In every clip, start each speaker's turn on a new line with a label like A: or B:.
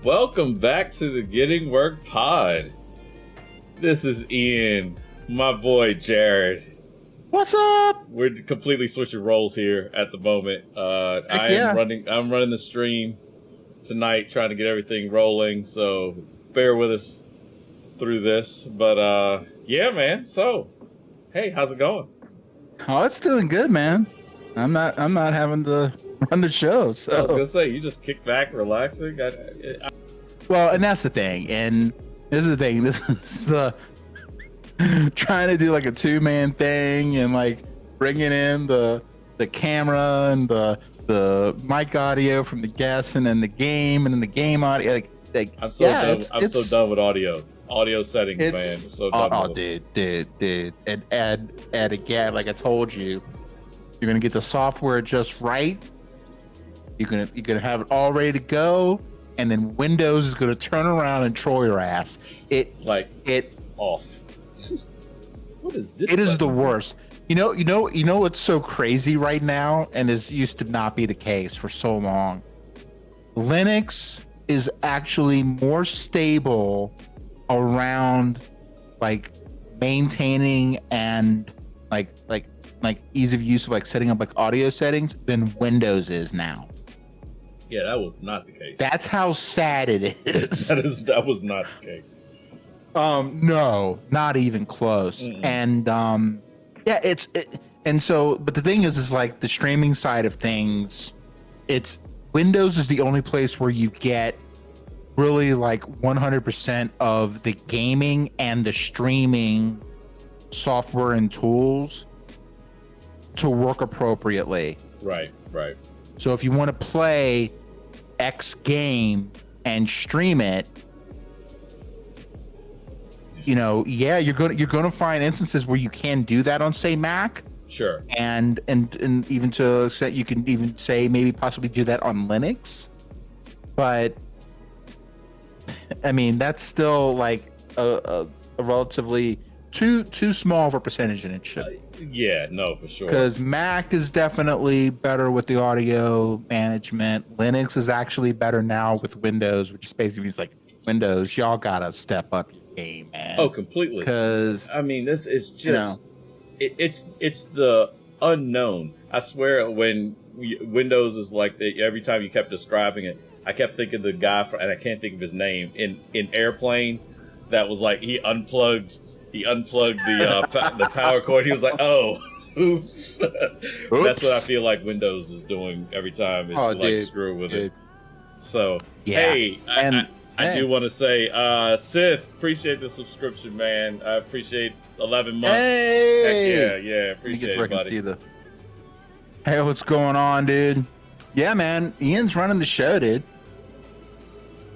A: Welcome back to the Getting Work Pod. This is Ian, my boy Jared.
B: What's up?
A: We're completely switching roles here at the moment. I'm running the stream tonight, trying to get everything rolling. So bear with us through this. But yeah, man. So, hey, how's it going?
B: Oh, it's doing good, man. I'm not having to run the show. So
A: I was gonna say, you just kick back, relaxing.
B: Well, and that's the thing. And this is the thing. This is the trying to do like a 2-man thing and like bringing in the camera and the mic audio from the guests and then the game and then the game audio. Like
A: I'm so done with audio settings, man. I'm so done with it.
B: Dude. And add again, like I told you, you're gonna get the software just right. You're gonna have it all ready to go, and then Windows is gonna turn around and troll your ass.
A: It's like off. What is this?
B: It is the worst. You know what's so crazy right now, and this used to not be the case for so long. Linux is actually more stable around like maintaining and like ease of use of like setting up like audio settings than Windows is now.
A: Yeah, that was not the case.
B: That's how sad it is.
A: That was not the case.
B: No, not even close.
A: Mm-mm.
B: And yeah, and so, but the thing is like the streaming side of things, it's Windows is the only place where you get really like 100% of the gaming and the streaming software and tools to work appropriately.
A: Right.
B: So if you want to play X game and stream it, you're gonna find instances where you can do that on, say, Mac.
A: Sure.
B: And even to say you can even say maybe possibly do that on Linux, but I mean that's still like a relatively too small of a percentage than it should.
A: Yeah, no, for sure.
B: Because Mac is definitely better with the audio management. Linux is actually better now with Windows, which basically means like Windows, y'all gotta step up your game, man.
A: Oh, completely.
B: Because
A: I mean, this is just it's the unknown. I swear, when Windows is like every time you kept describing it, I kept thinking the guy and I can't think of his name in Airplane. That was like he unplugged the power cord. He was like, "Oh, oops." That's what I feel like Windows is doing every time. It's screw with it. So
B: yeah.
A: Hey, I do want to say, Sith, appreciate the subscription, man. I appreciate 11 months.
B: Hey,
A: Heck yeah, appreciate it, buddy.
B: Hey, what's going on, dude? Yeah, man, Ian's running the show, dude.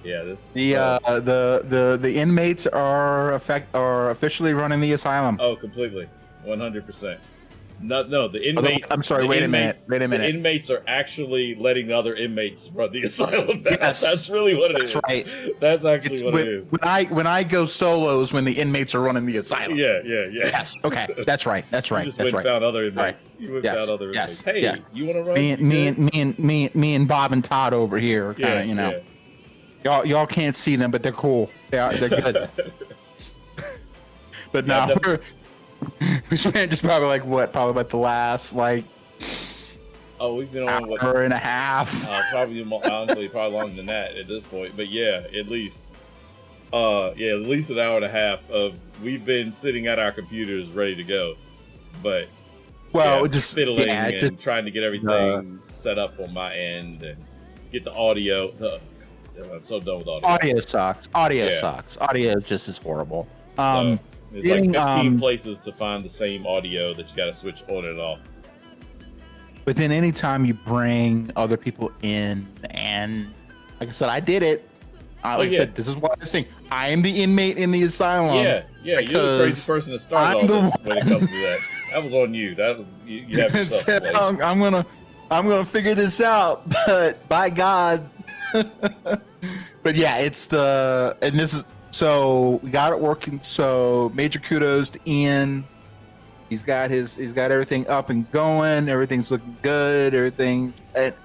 A: Yeah,
B: the inmates are officially running the asylum.
A: Oh, completely, 100%. No, the inmates.
B: I'm sorry. Wait a minute.
A: The inmates are actually letting other inmates run the asylum.
B: Yes,
A: that's really what it is.
B: That's right.
A: That's actually what it is.
B: When I go solos, when the inmates are running the asylum.
A: Yeah.
B: Yes. Okay. That's right.
A: You just went and found other inmates.
B: Right.
A: You went and found other inmates. Hey,
B: yes.
A: You want to run?
B: Me and Bob and Todd over here. Kinda, Y'all can't see them, but they're cool. They're good. But now we spent just probably about the last
A: we've been on
B: hour and a half.
A: Probably longer than that at this point. But yeah, at least an hour and a half of we've been sitting at our computers ready to go. But just fiddling and trying to get everything set up on my end and get the audio. I'm so done with audio.
B: Audio sucks. Audio just is horrible.
A: There's like 15 places to find the same audio that you got to switch on and off.
B: But then anytime you bring other people in, and like I said, I did it. I said, this is what I'm saying. I am the inmate in the asylum.
A: Yeah. You're the crazy person to start all this when it comes to that. That was on you. That was you have yourself.
B: I'm gonna figure this out, but by God. But yeah, so we got it working. So major kudos to Ian. He's got everything up and going. Everything's looking good. And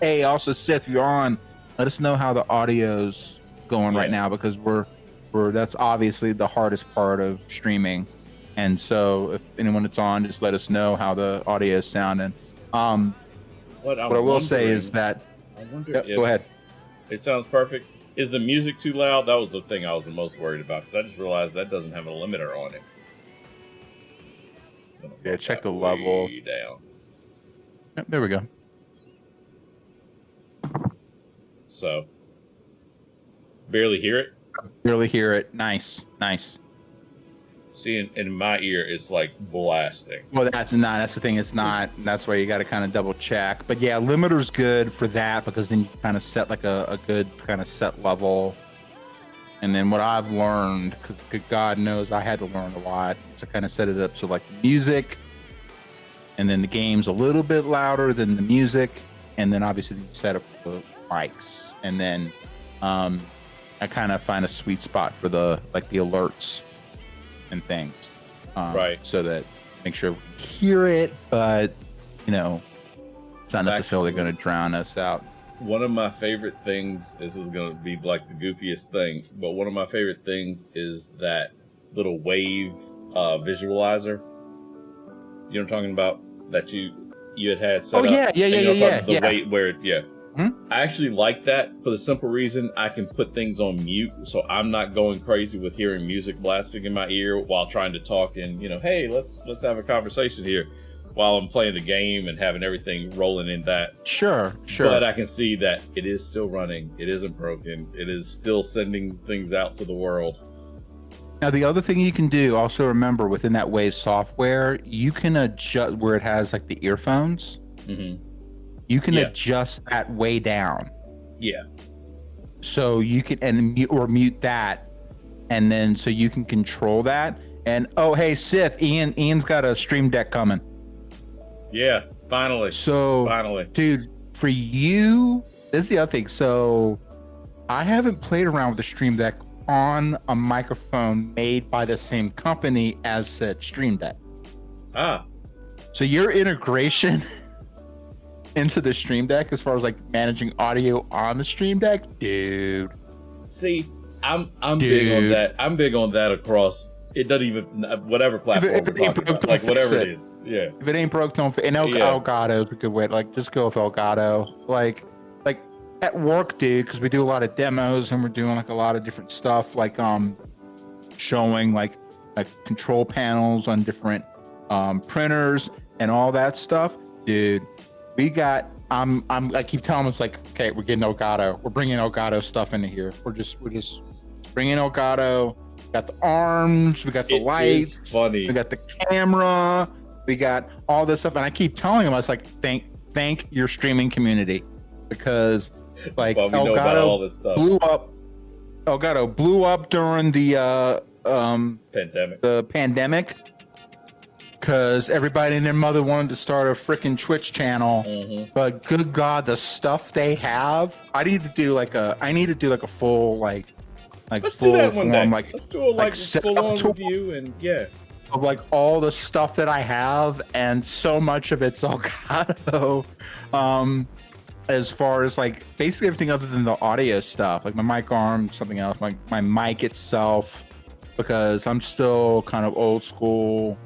B: hey, also Seth, if you're on, let us know how the audio's going right now, because we're that's obviously the hardest part of streaming. And so if anyone that's on, just let us know how the audio is sounding. What I will say is that
A: I wonder if
B: go ahead.
A: It sounds perfect. Is the music too loud? That was the thing I was the most worried about, because I just realized that doesn't have a limiter on it.
B: Yeah, check the level.
A: Down.
B: Yep, there we go.
A: So, barely hear it?
B: Barely hear it. Nice.
A: See, in my ear, it's like blasting.
B: Well, that's the thing. It's not. That's why you got to kind of double check. But yeah, limiter's good for that, because then you kind of set like a good kind of set level. And then what I've learned, because God knows I had to learn a lot, to kind of set it up so like music, and then the game's a little bit louder than the music, and then obviously you set up the mics, and then I kind of find a sweet spot for the alerts and things,
A: right?
B: So that make sure we can hear it, but it's not necessarily going to drown us out.
A: One of my favorite things, this is going to be like the goofiest thing, but one of my favorite things is that little wave visualizer. You know what I'm talking about? That you had set up.
B: Yeah.
A: Wait, where I actually like that for the simple reason I can put things on mute, so I'm not going crazy with hearing music blasting in my ear while trying to talk. And hey, let's have a conversation here while I'm playing the game and having everything rolling in that.
B: Sure.
A: But I can see that it is still running. It isn't broken. It is still sending things out to the world.
B: Now, the other thing you can do, also remember, within that Wave software, you can adjust where it has like the earphones.
A: Mm-hmm.
B: You can adjust that way down.
A: Yeah.
B: So you can mute that, and then so you can control that. And oh, hey, Sith, Ian's got a Stream Deck coming.
A: Yeah, finally.
B: Dude, for you, this is the other thing. So I haven't played around with the Stream Deck on a microphone made by the same company as said Stream Deck. So your integration into the Stream Deck, as far as like managing audio on the Stream Deck, dude.
A: See, I'm big on that. I'm big on that across. It doesn't even whatever platform
B: if it ain't broke,
A: like whatever it is. Yeah.
B: If it ain't broke, don't. And Elgato is a good way. Like, just go with Elgato. Like at work, dude, because we do a lot of demos and we're doing like a lot of different stuff, like showing like control panels on different printers and all that stuff, dude. We got. I keep telling them, it's like, okay, we're getting Elgato. We're bringing Elgato stuff into here. We're just bringing Elgato. We got the arms. We got the lights.
A: Funny.
B: We got the camera. We got all this stuff, and I keep telling them, I was like, thank your streaming community, because like Elgato blew up. Elgato blew up during the pandemic. Because everybody and their mother wanted to start a freaking Twitch channel, but good God, the stuff they have! I need to do like a full
A: let's
B: full
A: do that one
B: form,
A: day. Let's do a full on review and
B: of like all the stuff that I have, and so much of it's Elgato. As far as like basically everything other than the audio stuff, like my mic arm, something else, my mic itself, because I'm still kind of old school.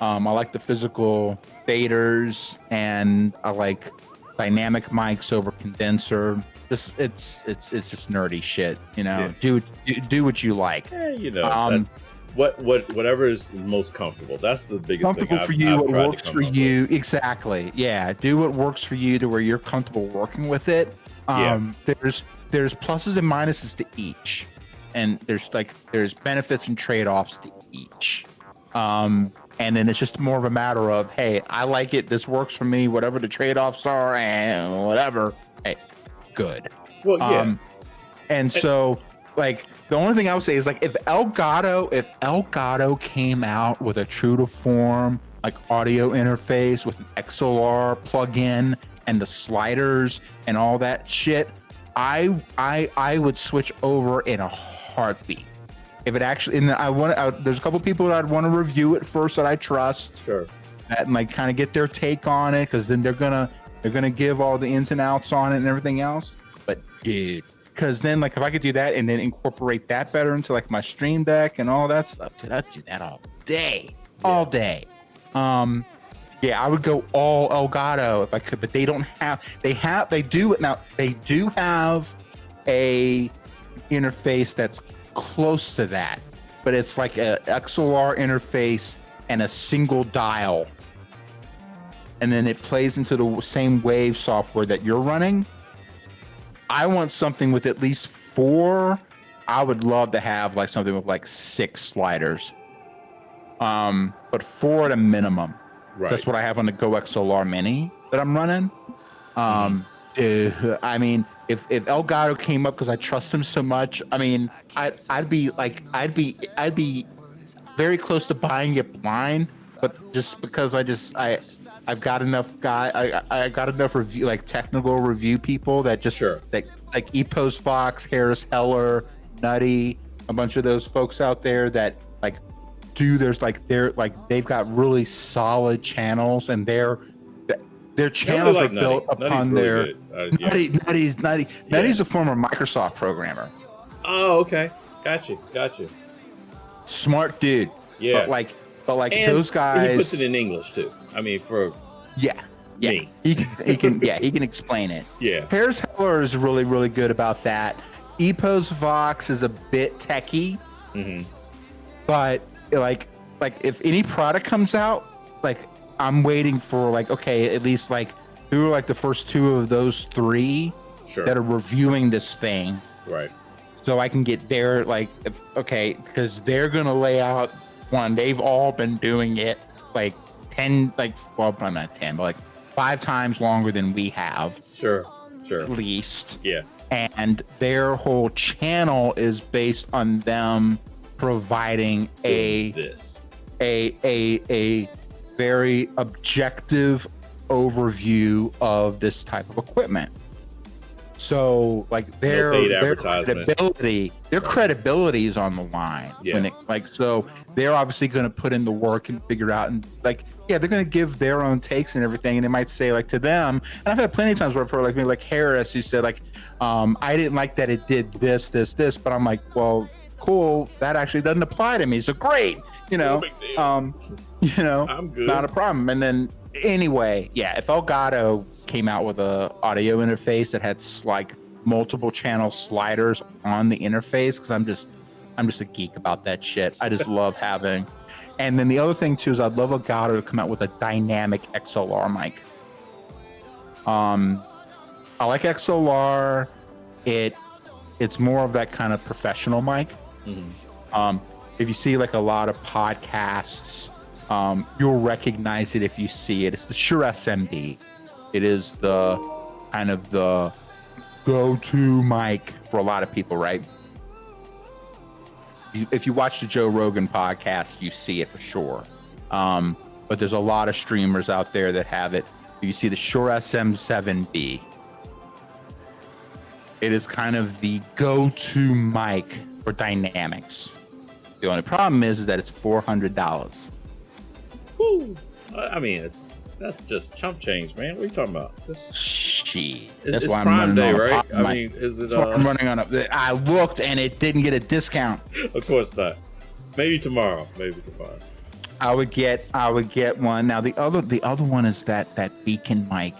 B: I like the physical faders, and I like dynamic mics over condenser. It's just nerdy shit, Yeah. Do what you like.
A: That's whatever is most comfortable. That's the biggest thing.
B: Comfortable for you, what works for you. Exactly. Yeah. Do what works for you to where you're comfortable working with it. There's pluses and minuses to each, and there's benefits and trade-offs to each. And then it's just more of a matter of, hey, I like it. This works for me. Whatever the trade-offs are, and whatever. Hey, good.
A: Well, yeah.
B: So, like, the only thing I would say is, like, if Elgato came out with a true to form like audio interface with an XLR plug-in and the sliders and all that shit, I would switch over in a heartbeat. If it actually, and there's a couple people that I'd want to review it first that I trust.
A: Sure.
B: And like kind of get their take on it, because then they're gonna give all the ins and outs on it and everything else. But dude, because then like if I could do that and then incorporate that better into like my stream deck and all that stuff, dude, I'd do that all day. Yeah, I would go all Elgato if I could, but they don't have. They do have a interface that's close to that, but it's like a XLR interface and a single dial, and then it plays into the same Wave software that you're running. I want something with at least 4. I would love to have like something with like 6 sliders, but 4 at a minimum.
A: Right.
B: That's what I have on the Go XLR Mini that I'm running. I mean, if Elgato came up, because I trust him so much, I mean, I'd be very close to buying it blind, but just because I've got enough I got enough review, like technical review people that just like Epos Fox, Harris Heller, Nutty, a bunch of those folks out there that like they've got really solid channels, and their channels are built upon their Nutty's a former Microsoft programmer.
A: Oh, okay, gotcha.
B: Smart dude.
A: Yeah,
B: but like
A: and
B: those guys,
A: he puts it in English too. I mean, for me.
B: he can explain it.
A: Yeah,
B: Harris Heller is really, really good about that. Epos Vox is a bit techie, but like if any product comes out, like I'm waiting for like, okay, at least like who are like the first 2 of those 3 that are reviewing this thing,
A: right?
B: So I can get their like, because they're gonna lay out one. They've all been doing it like 10, like, well, probably not 10, but like 5 times longer than we have. Sure. At least.
A: Yeah.
B: And their whole channel is based on them providing a very objective overview of this type of equipment. So like their credibility is on the line. Yeah. So they're obviously going to put in the work and figure out, and like, yeah, they're going to give their own takes and everything. And they might say like to them, and I've had plenty of times where for like maybe like Harris, who said like, I didn't like that it did this, but I'm like, well, cool. That actually doesn't apply to me. So great. I'm good. Not a problem. And then anyway, yeah, if Elgato came out with a audio interface that had like multiple channel sliders on the interface, because I'm just a geek about that shit. I just love having. And then the other thing too is I'd love Elgato to come out with a dynamic XLR mic. I like XLR. It's more of that kind of professional mic. If you see like a lot of podcasts, you'll recognize it if you see it. It's the Shure SMD. It is the kind of the go-to mic for a lot of people, right? If you watch the Joe Rogan podcast, you see it for sure. But there's a lot of streamers out there that have it. If you see the Shure SM7B, it is kind of the go-to mic for dynamics. The only problem is that it's $400.
A: Woo! I mean, that's just chump change, man. What are you talking about?
B: Shit.
A: It's why Prime Day, right? I mean, is it?
B: I'm running on a. I looked and it didn't get a discount.
A: Of course not. Maybe tomorrow. I would get one. Now the other one is that Beacon mic.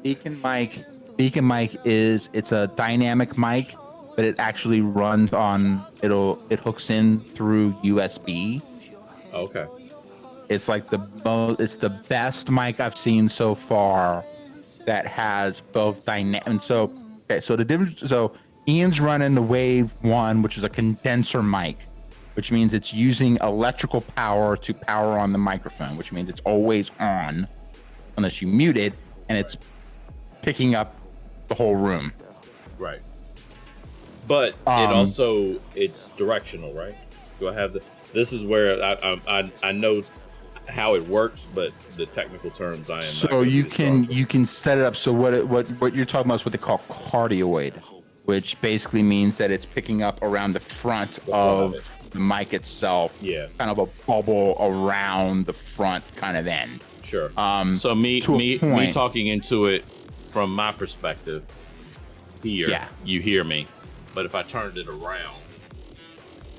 A: Beacon mic it's a dynamic mic, but it actually runs on. It hooks in through USB. Okay.
B: It's like it's the best mic I've seen so far that has both dynamic. So the difference. So Ian's running the Wave 1, which is a condenser mic, which means it's using electrical power to power on the microphone, which means it's always on unless you mute it, and it's picking up the whole room.
A: Right. But it's directional, right? Do I have this is where I know how it works, but the technical terms I am.
B: So you can set it up. So what you're talking about is what they call cardioid, which basically means that it's picking up around the front of the mic itself.
A: Yeah.
B: Kind of a bubble around the front kind of end.
A: Sure. So me talking into it from my perspective, here, you hear me. But if I turned it around,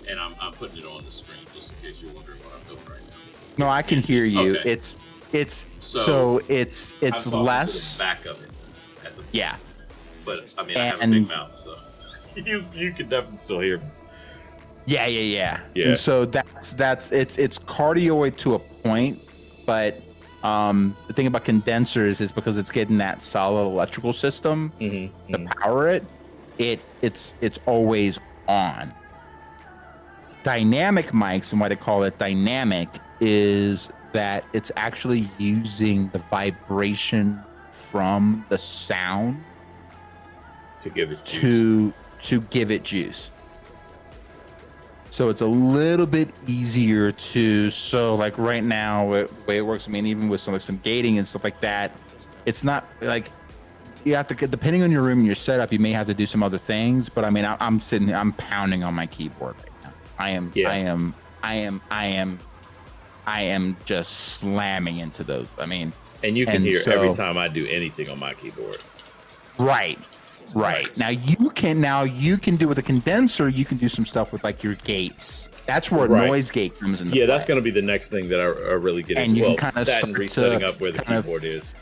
A: and I'm putting it on the screen just in case you're wondering what I'm doing right now.
B: No, I can hear you.
A: Okay.
B: It's
A: it's
B: less
A: to the back of it.
B: Yeah.
A: But I mean, I have a big mouth, so you can definitely still hear me.
B: Yeah. And so that's it's cardioid to a point, but the thing about condensers is because it's getting that solid electrical system to power it, it's always on. Dynamic mics, and why they call it dynamic, is that it's actually using the vibration from the sound
A: to give it juice.
B: To give it juice. So it's a little bit easier so like right now, the way it works, I mean, even with some gating and stuff like that, it's not like you have to, depending on your room and your setup, you may have to do some other things. But I mean, I'm pounding on my keyboard right now. I am just slamming into those. I mean,
A: and you can hear every time I do anything on my keyboard.
B: Right. Now you can do with a condenser, you can do some stuff with like your gates. That's where noise gate comes into play.
A: That's going to be the next thing that I really get into.
B: You can kind of
A: that and resetting up where the keyboard is.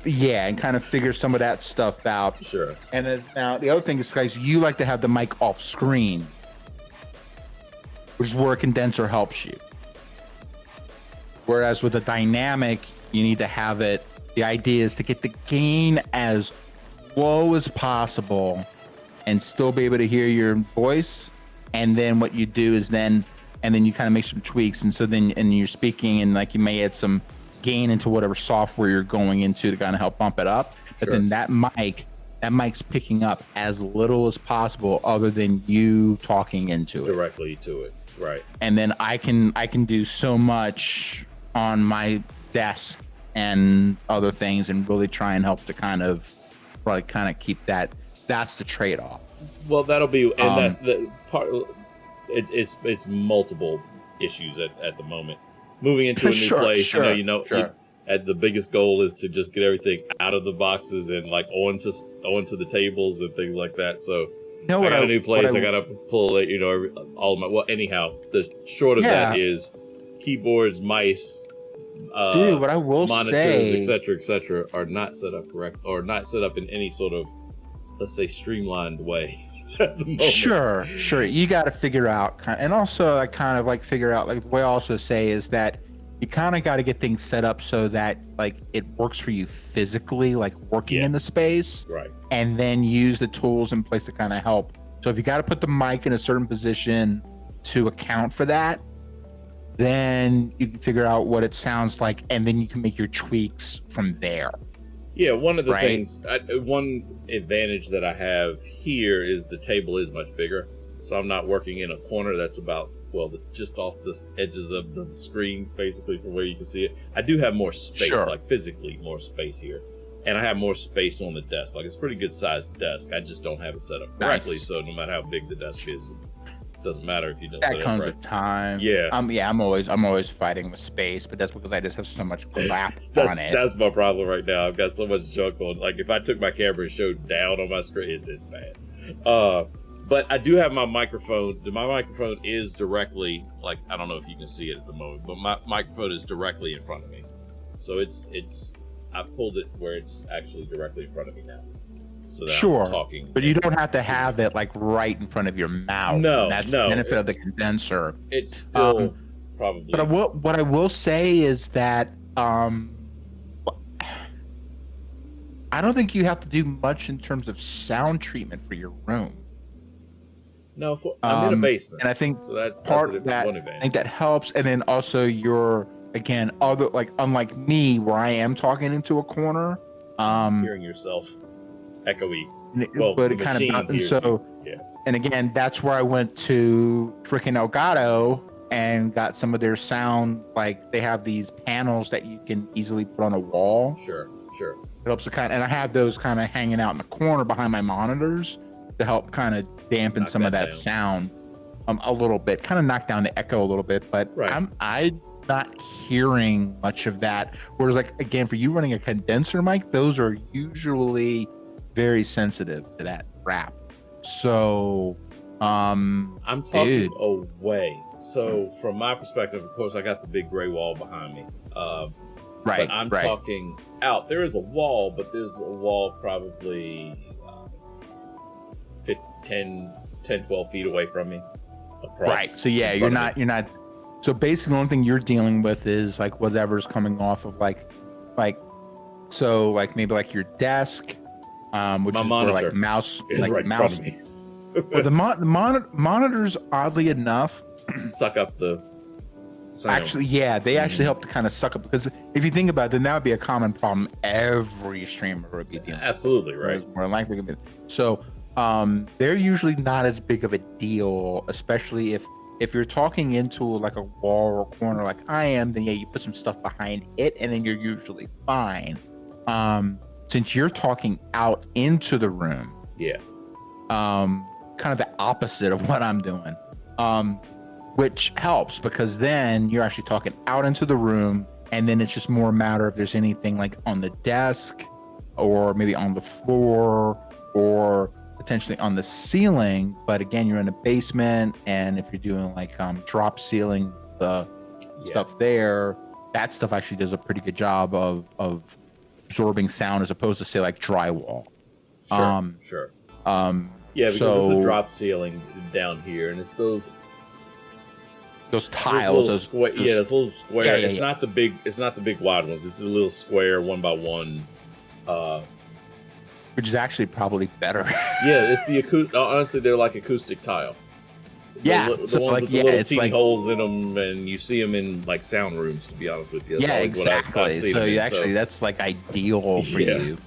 B: Yeah, and kind of figure some of that stuff out.
A: Sure.
B: And then, now the other thing is, guys, you like to have the mic off screen, which is where a condenser helps you. Whereas with a dynamic, you need to have it. The idea is to get the gain as low as possible and still be able to hear your voice. And then what you do is then you kind of make some tweaks. And so then you're speaking, and like you may add some gain into whatever software you're going into to kind of help bump it up. But then that mic's picking up as little as possible other than you talking into it.
A: Directly to it. Right.
B: And then I can do so much on my desk and other things and really try and help to kind of keep that. That's the trade-off.
A: Well, that'll be, and that's the part. It's multiple issues at the moment. Moving into a new place, the biggest goal is to just get everything out of the boxes and like onto the tables and things like that. So I got a new place. I got to pull it, all of my. Well, anyhow, the short of that is keyboards, mice.
B: Dude, what I will
A: monitors, etc., are not set up correct, or not set up in any sort of, let's say, streamlined way at the moment.
B: Sure. You got to figure out, and also I kind of like figure out, like the way I also say is that you kind of got to get things set up so that like it works for you physically, like working in the space,
A: right?
B: And then use the tools in place to kind of help. So if you got to put the mic in a certain position to account for that, then you can figure out what it sounds like, and then you can make your tweaks from there.
A: Yeah, one of the things, one advantage that I have here is the table is much bigger. So I'm not working in a corner that's about, just off the edges of the screen, basically, from where you can see it. I do have more space, like physically more space here. And I have more space on the desk. Like, it's a pretty good sized desk. I just don't have it set up correctly. So no matter how big the desk is, doesn't matter if you don't set it up right.
B: That comes with time.
A: Yeah.
B: I'm always fighting with space, but that's because I just have so much crap on it.
A: That's my problem right now. I've got so much junk on. Like, if I took my camera and showed down on my screen, it's bad. But I do have my microphone. My microphone is directly, like, I don't know if you can see it at the moment, but my microphone is directly in front of me. So I've pulled it where it's actually directly in front of me now. So that I'm talking.
B: But you don't have to have it like right in front of your mouth.
A: No,
B: that's the benefit of the condenser.
A: It's still probably.
B: But what I will say is that I don't think you have to do much in terms of sound treatment for your room.
A: No, I'm in a basement,
B: and I think
A: so that's
B: part of that. I think that helps, and then also unlike me, where I am talking into a corner,
A: hearing yourself echoey.
B: But it kind of and again, that's where I went to freaking Elgato and got some of their sound. Like, they have these panels that you can easily put on a wall.
A: Sure.
B: It helps to and I have those kind of hanging out in the corner behind my monitors to help kind of dampen some of that sound a little bit, kind of knock down the echo a little bit. But I'm not hearing much of that. Whereas, like, again, for you running a condenser mic, those are usually very sensitive to that crap. So,
A: I'm talking
B: dude.
A: away. So from my perspective, of course, I got the big gray wall behind me.
B: Right,
A: But I'm
B: right.
A: talking out. There is a wall, but there's a wall probably 10, 12 feet away from me. Across
B: Right. So yeah, you're not. So basically, the only thing you're dealing with is like whatever's coming off of like, so like maybe like your desk, which
A: My
B: is
A: monitor
B: where like mouse
A: is
B: like
A: right in front of me.
B: Well, the monitors, oddly enough,
A: suck up the sound.
B: Actually, yeah, they actually help to kind of suck up, because if you think about it, then that would be a common problem every streamer would be dealing with.
A: Absolutely right.
B: More likely to be. So they're usually not as big of a deal, especially if you're talking into like a wall or corner like I am, then yeah, you put some stuff behind it and then you're usually fine. Since you're talking out into the room,
A: yeah,
B: kind of the opposite of what I'm doing. Which helps, because then you're actually talking out into the room, and then it's just more a matter if there's anything like on the desk or maybe on the floor or potentially on the ceiling. But again, you're in a basement, and if you're doing like drop ceiling, the stuff there, that stuff actually does a pretty good job of absorbing sound, as opposed to say like drywall.
A: Sure. Yeah, because it's a drop ceiling down here, and it's those
B: tiles,
A: those little square. It's not the big wide ones. It's a little square 1x1.
B: Which is actually probably better.
A: Yeah, it's the acoustic. Honestly, they're like acoustic tile.
B: Yeah,
A: the ones with the little teeny holes in them, and you see them in like sound rooms. To be honest with you,
B: that's exactly. So that's like ideal for you.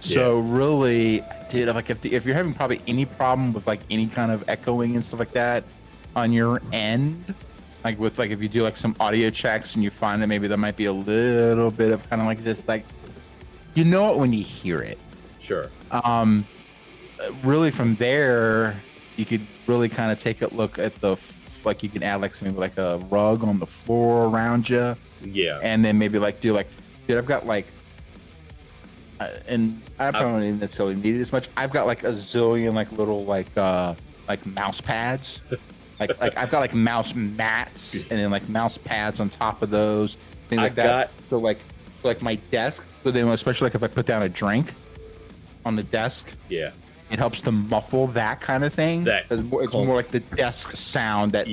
B: So really, dude, like if you're having probably any problem with like any kind of echoing and stuff like that on your end, like with like if you do like some audio checks and you find that maybe there might be a little bit of kind of like this, like you know it when you hear it.
A: Sure.
B: Really from there, you could really kind of take a look at like you can add like something like a rug on the floor around you.
A: Yeah.
B: And then maybe like do like, dude, I've got like, and I probably don't even necessarily need it as much. I've got like a zillion like little like mouse pads. like I've got like mouse mats and then like mouse pads on top of those, things like that. So like my desk. So then especially like if I put down a drink on the desk, it helps to muffle that kind of thing. It's more like the desk sound that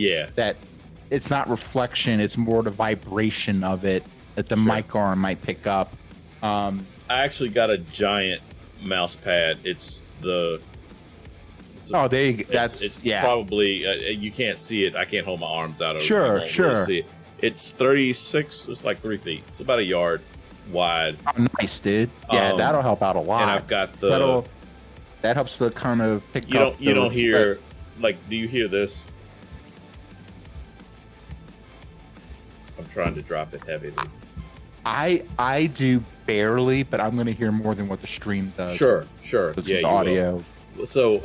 B: it's not reflection, it's more the vibration of it that the mic arm might pick up.
A: I actually got a giant mouse pad. It's there you go. It's probably you can't see it. I can't hold my arms out.
B: Sure.
A: Really see it. It's 36. It's like 3 feet. It's about a yard wide.
B: Oh, nice, dude. Yeah, that'll help out a lot.
A: And I've got
B: that helps to kind of pick up.
A: You don't hear like. Do you hear this? I'm trying to drop it heavily.
B: I do barely, but I'm going to hear more than what the stream does.
A: Sure.
B: The audio.
A: So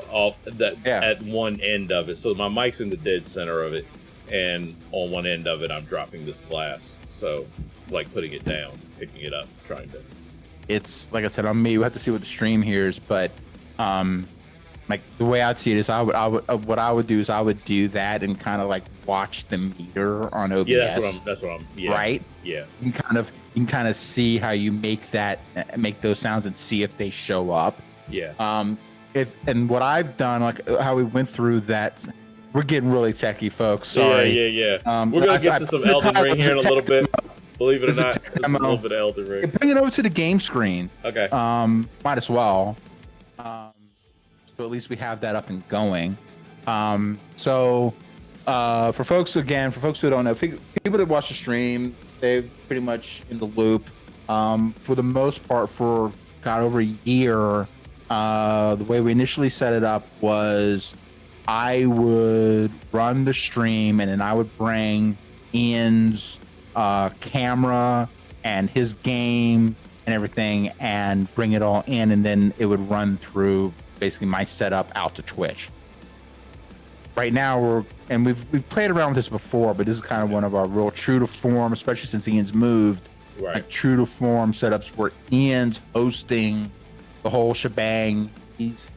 A: at one end of it. So my mic's in the dead center of it, and on one end of it, I'm dropping this glass. So like putting it down, picking it up, trying to.
B: It's like I said on me. We have to see what the stream hears, but like the way I'd see it is I would do that and kind of like watch the meter on OBS.
A: Yeah, that's what I'm. Yeah.
B: Right.
A: Yeah.
B: You can kind of see how you make those sounds and see if they show up.
A: Yeah.
B: And what I've done, like how we went through that, we're getting really techie, folks. Sorry.
A: Yeah. We're gonna get to some Elden Ring here in a little bit. Believe it or not, it's a little bit of Elden Ring.
B: Bring it over to the game screen.
A: Okay.
B: Might as well. So at least we have that up and going. For folks who don't know, people that watch the stream, they're pretty much in the loop. For the most part, for over a year, the way we initially set it up was I would run the stream and then I would bring Ian's camera and his game and everything and bring it all in, and then it would run through basically my setup out to Twitch. Right now we've played around with this before, but this is kind of one of our real true to form, especially since Ian's moved.
A: Right.
B: Like true to form setups where Ian's hosting the whole shebang. He's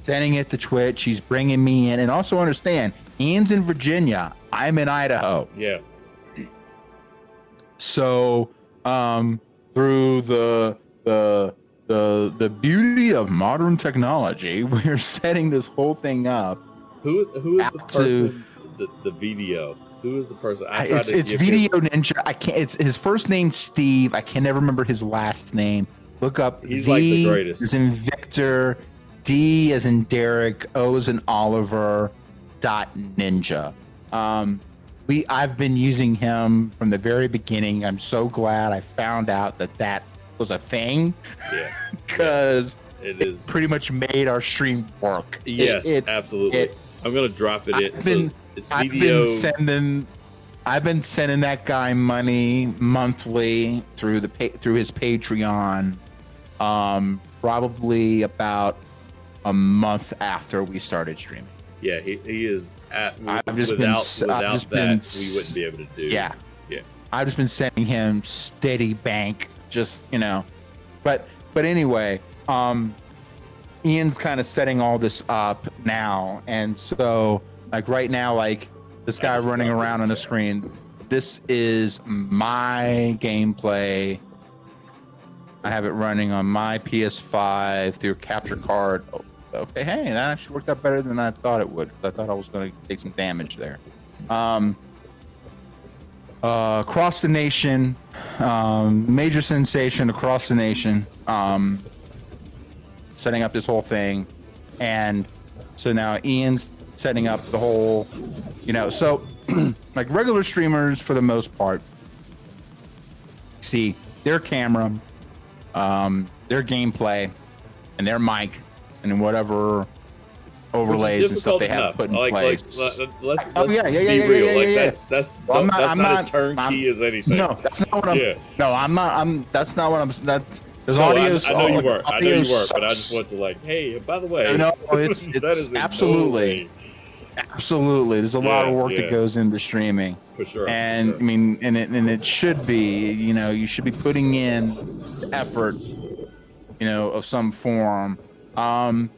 B: sending it to Twitch. He's bringing me in, and also understand, Ian's in Virginia. I'm in Idaho.
A: Yeah.
B: So, through the beauty of modern technology, we're setting this whole thing up.
A: Who is the person? The video. Who is the person?
B: It's Video Ninja. I can't. It's his first name Steve. I can never remember his last name. Look up.
A: He's
B: V
A: like the greatest.
B: As in Victor, D as in Derek, O as in Oliver, .ninja. I've been using him from the very beginning. I'm so glad I found out that was a thing.
A: Yeah.
B: Because
A: it
B: pretty much made our stream work.
A: Yes, absolutely. I'm gonna drop it in. It's video.
B: I've been sending that guy money monthly through his Patreon. Probably about a month after we started streaming.
A: Yeah, he is
B: without that
A: we wouldn't be able to do.
B: Yeah.
A: Yeah.
B: I've just been sending him steady bank, just but anyway, Ian's kind of setting all this up now, and so like right now, like this guy running around on the screen, this is my gameplay. I have it running on my PS5 through a capture card. Oh, okay, hey, that actually worked out better than I thought it would. I thought I was going to take some damage there. Across the nation, major sensation across the nation, setting up this whole thing. And so now Ian's setting up the whole, so like regular streamers for the most part see their camera, their gameplay, and their mic, and whatever overlays and stuff they have put in place.
A: Let's be real. That's not as turnkey as anything.
B: No, that's not what I'm.
A: Yeah.
B: No, I'm not. That's not what I'm. There's
A: audio.
B: I know
A: you weren't. I know you weren't. But I just want to hey, by the way.
B: No, it's
A: that is
B: absolutely. Absolutely, there's a lot of work that goes into streaming.
A: For sure.
B: And
A: for sure.
B: I mean, and it should be. You should be putting in effort. Of some form. Now,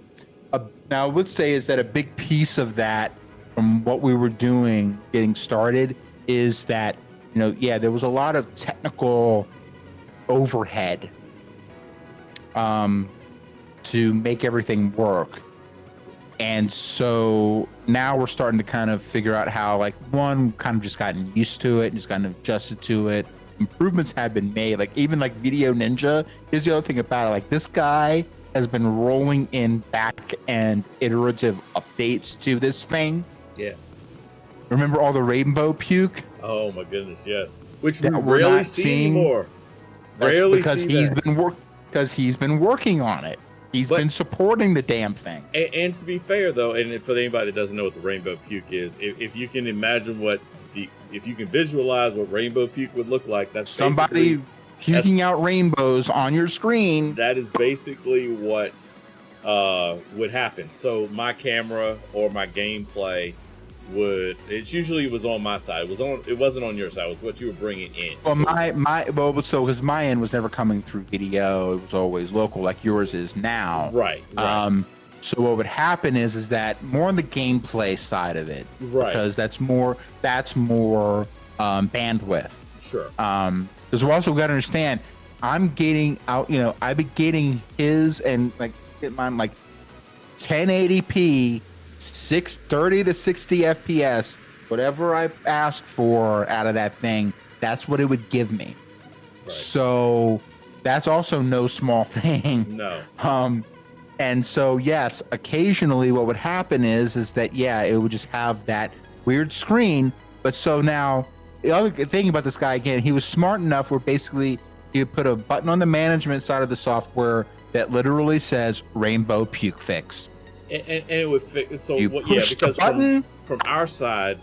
B: I would say is that a big piece of that, from what we were doing, getting started, is that there was a lot of technical overhead to make everything work. And so now we're starting to kind of figure out how, kind of just gotten used to it and just gotten adjusted to it. Improvements have been made. Even Video Ninja, here's the other thing about it. This guy has been rolling in back-end iterative updates to this thing.
A: Yeah.
B: Remember all the rainbow puke?
A: Oh my goodness, yes. Which we rarely see anymore. Rarely
B: because
A: see
B: because he's been working on it. He's been supporting the damn thing.
A: And to be fair, though, and for anybody that doesn't know what the rainbow puke is, if you can imagine if you can visualize what rainbow puke would look like, that's
B: somebody puking out rainbows on your screen.
A: That is basically what would happen. So my camera or my gameplay it usually was on my side. It wasn't on your side. It was what you were bringing in.
B: Well, because my end was never coming through video. It was always local, like yours is now.
A: Right.
B: So what would happen is that more on the gameplay side of it,
A: right?
B: Because that's more bandwidth.
A: Sure.
B: Because we also got to understand, I'm getting out. I've been getting his and get mine 1080p. 630 to 60 FPS, whatever I asked for out of that thing, that's what it would give me.
A: Right.
B: So that's also no small thing.
A: No.
B: And so yes, occasionally what would happen is that it would just have that weird screen. But so now the other thing about this guy, again, he was smart enough where basically he would put a button on the management side of the software that literally says Rainbow Puke Fix.
A: And it would fit. So
B: because from
A: our side,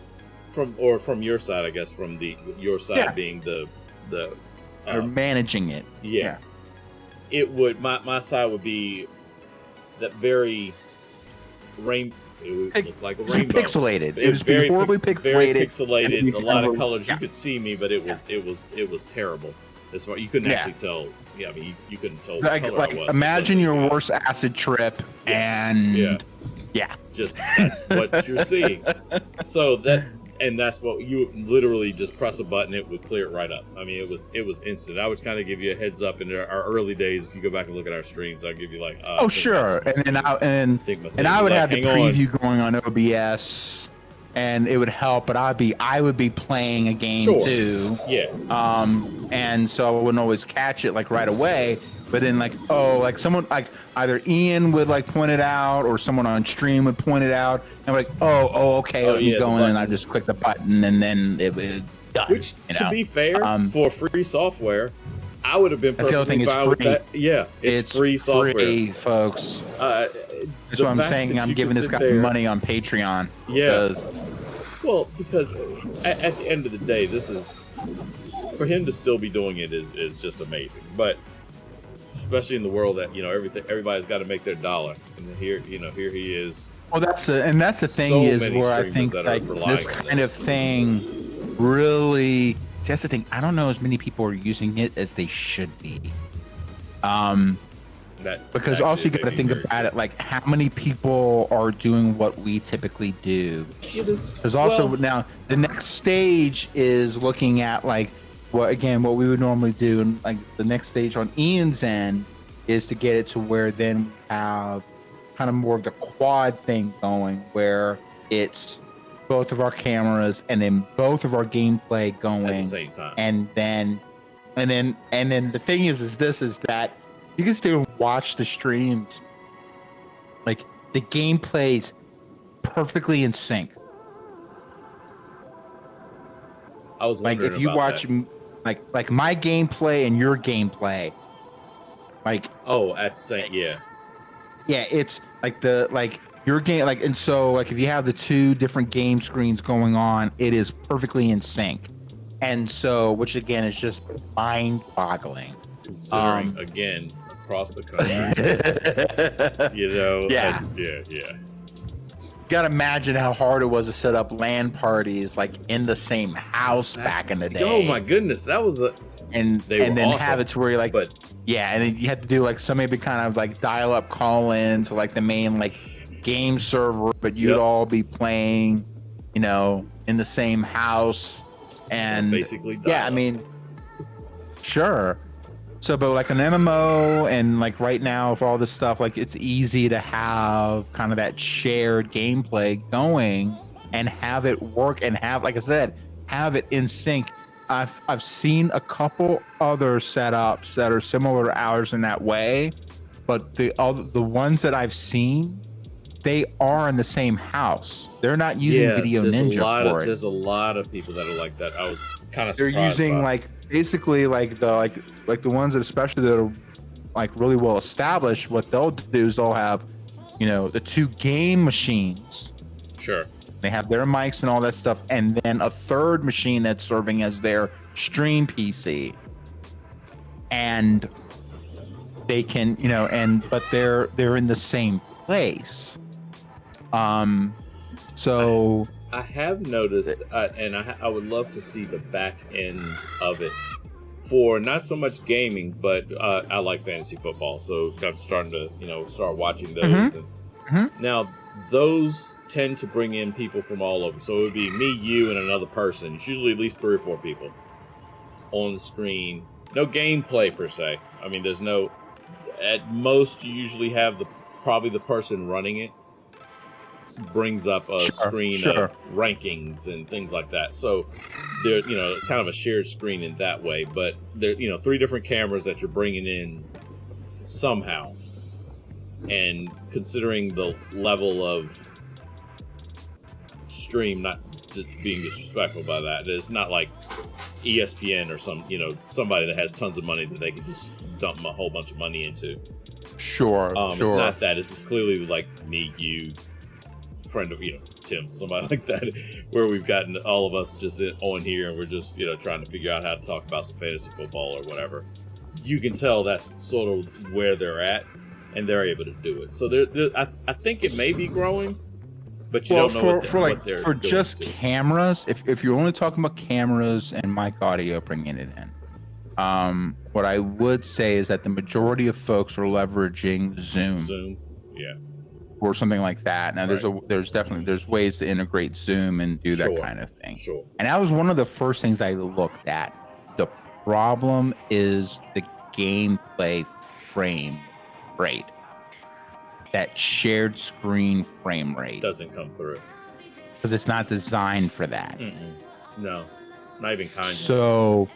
A: from your side, I guess, from your side being the
B: managing it.
A: Yeah. It would my side would be that very it would look like a rainbow.
B: Pixelated. It was very horribly pixelated.
A: Very pixelated. A lot of colors. You could see me, but it was terrible. As far you couldn't actually tell. Yeah, I mean, you couldn't tell. What
B: Like
A: color
B: like
A: I was
B: imagine your worst acid trip, and
A: just that's what you're seeing. So that's what you literally just press a button, it would clear it right up. I mean, it was instant. I would kind of give you a heads up in our early days. If you go back and look at our streams, I'd give you like,
B: oh sure, and I would have the preview going on OBS, and it would help. But I would be playing a game too.
A: Yeah.
B: And so I wouldn't always catch it like right away. But then like someone like either Ian would like point it out or someone on stream would point it out, and I'm like, okay, let me go in and I just click the button and then it was done.
A: Which, to be fair, for free software, I would have been perfectly fine with that. Yeah, it's free software,
B: free, folks. That's what I'm saying. I'm giving this guy money on Patreon.
A: Yeah. Because at the end of the day, this is for him to still be doing it is just amazing. But especially in the world that everybody's got to make their dollar, and here he is. Well,
B: that's the thing is where I think like this kind of thing really. See, that's the thing. I don't know as many people are using it as they should be. Because also you got to think about it, like how many people are doing what we typically do. Because also now the next stage is looking at like what we would normally do, and like the next stage on Ian's end is to get it to where then we have kind of more of the quad thing going, where it's both of our cameras and then both of our gameplay going
A: at the same time.
B: And then the thing is that you can still watch the streams. Like the gameplay's perfectly in sync.
A: I was wondering
B: if you
A: about
B: watch
A: that.
B: like my gameplay and your gameplay, like
A: at the same
B: it's like your game, like, and so like if you have the two different game screens going on, it is perfectly in sync, and so which again is just mind-boggling.
A: Considering again across the country,
B: You gotta imagine how hard it was to set up LAN parties like in the same house back in the day.
A: Oh my goodness, that was
B: and then
A: awesome.
B: Have it to where you're like, and then you have to do like some maybe kind of like dial-up call-in to like the main like game server, but you'd all be playing, in the same house, and
A: basically
B: I mean, sure. So, but like an MMO and like right now for all this stuff, like it's easy to have kind of that shared gameplay going and have it work and have, like I said, have it in sync. I've seen a couple other setups that are similar to ours in that way, but the ones that I've seen, they are in the same house. They're not using Video Ninja for it.
A: There's a lot of people that are like that. I was kind of
B: surprised. They're using like basically like the ones that especially that are like really well established. What they'll do is they'll have, the two game machines.
A: Sure.
B: They have their mics and all that stuff, and then a third machine that's serving as their stream PC. And they can, but they're in the same place. So
A: I have noticed, and I would love to see the back end of it for not so much gaming, but I like fantasy football, so I'm starting to start watching those. Now those tend to bring in people from all over, so it would be me, you, and another person. It's usually at least 3 or 4 people on the screen. No gameplay per se. I mean, there's no. At most, you usually have probably the person running it brings up a screen of rankings and things like that. So they're kind of a shared screen in that way. But there 3 different cameras that you're bringing in somehow. And considering the level of stream, not just being disrespectful by that, it's not like ESPN or somebody that has tons of money that they can just dump a whole bunch of money into.
B: Sure.
A: It's not that. This is clearly like me, you, friend of Tim, somebody like that, where we've gotten all of us just on here and we're just trying to figure out how to talk about some fantasy football or whatever. You can tell that's sort of where they're at, and they're able to do it. So I think it may be growing, but you don't know what they're
B: for
A: doing
B: just cameras. If you're only talking about cameras and mic audio, bringing it in, What I would say is that the majority of folks are leveraging Zoom.
A: Yeah.
B: Or something like that. Now
A: Right.
B: there's definitely ways to integrate Zoom and do that kind of thing.
A: Sure.
B: And that was one of the first things I looked at. The problem is the gameplay frame rate. That shared screen frame rate
A: doesn't come through
B: because it's not designed for that.
A: No, not even kind of.
B: So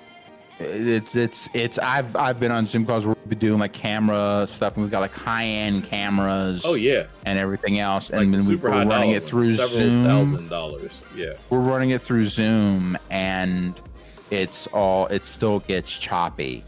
B: it's I've been on Zoom calls where we've been doing like camera stuff, and we've got like high-end cameras.
A: Oh yeah,
B: and everything else,
A: like
B: and then we're running it through Zoom.
A: $1,000. Yeah,
B: we're running it through Zoom, and it still gets choppy.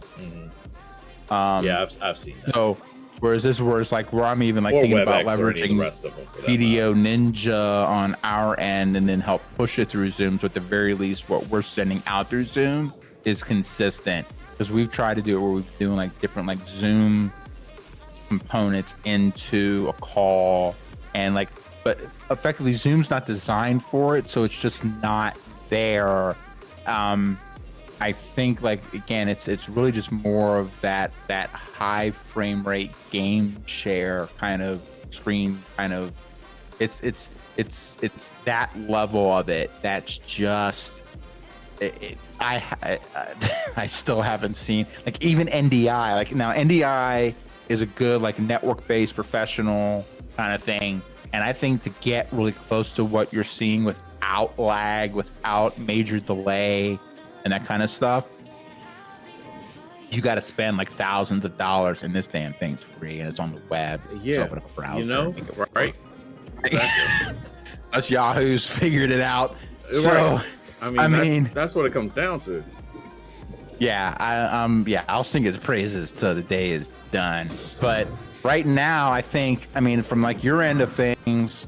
A: Yeah, I've seen that.
B: So whereas like where I'm even like
A: or
B: thinking
A: WebEx
B: about leveraging
A: the rest of them
B: Video Ninja on our end, and then help push it through Zoom. So at the very least, what we're sending out through Zoom is consistent, because we've tried to do it where we're doing like different like Zoom components into a call, and like, but effectively Zoom's not designed for it, so it's just not there. I think like again, it's really just more of that high frame rate game share kind of screen kind of. It's that level of it that's just. I still haven't seen like even NDI. Like now NDI is a good like network-based professional kind of thing, and I think to get really close to what you're seeing without lag, without major delay, and that kind of stuff, you got to spend like thousands of dollars, and this damn thing's free and it's on the web.
A: Yeah,
B: open up a browser,
A: you know, right? Exactly.
B: Us Yahoo's figured it out.
A: Right.
B: So
A: I mean, that's what it comes down to.
B: Yeah, I'll sing his praises till the day is done. But right now, I think, I mean, from like your end of things,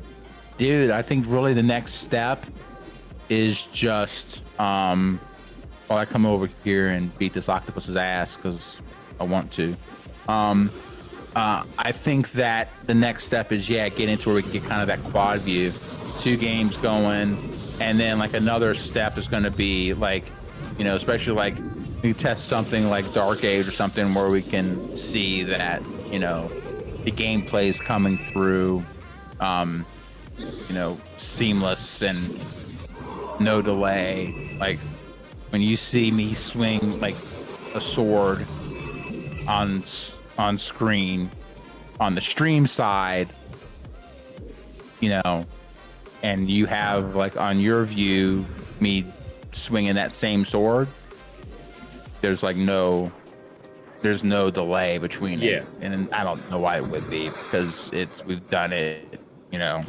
B: dude, I think really the next step is just, while I come over here and beat this octopus's ass because I want to. I think that the next step is, get into where we can get kind of that quad view, 2 games going, and then like another step is going to be like, you know, especially like we test something like Dark Age or something where we can see that, you know, the gameplay is coming through, you know, seamless and no delay. Like when you see me swing like a sword on screen on the stream side, you know, and you have like on your view me swinging that same sword, there's no delay between it. And I don't know why it would be, because we've done it, you know,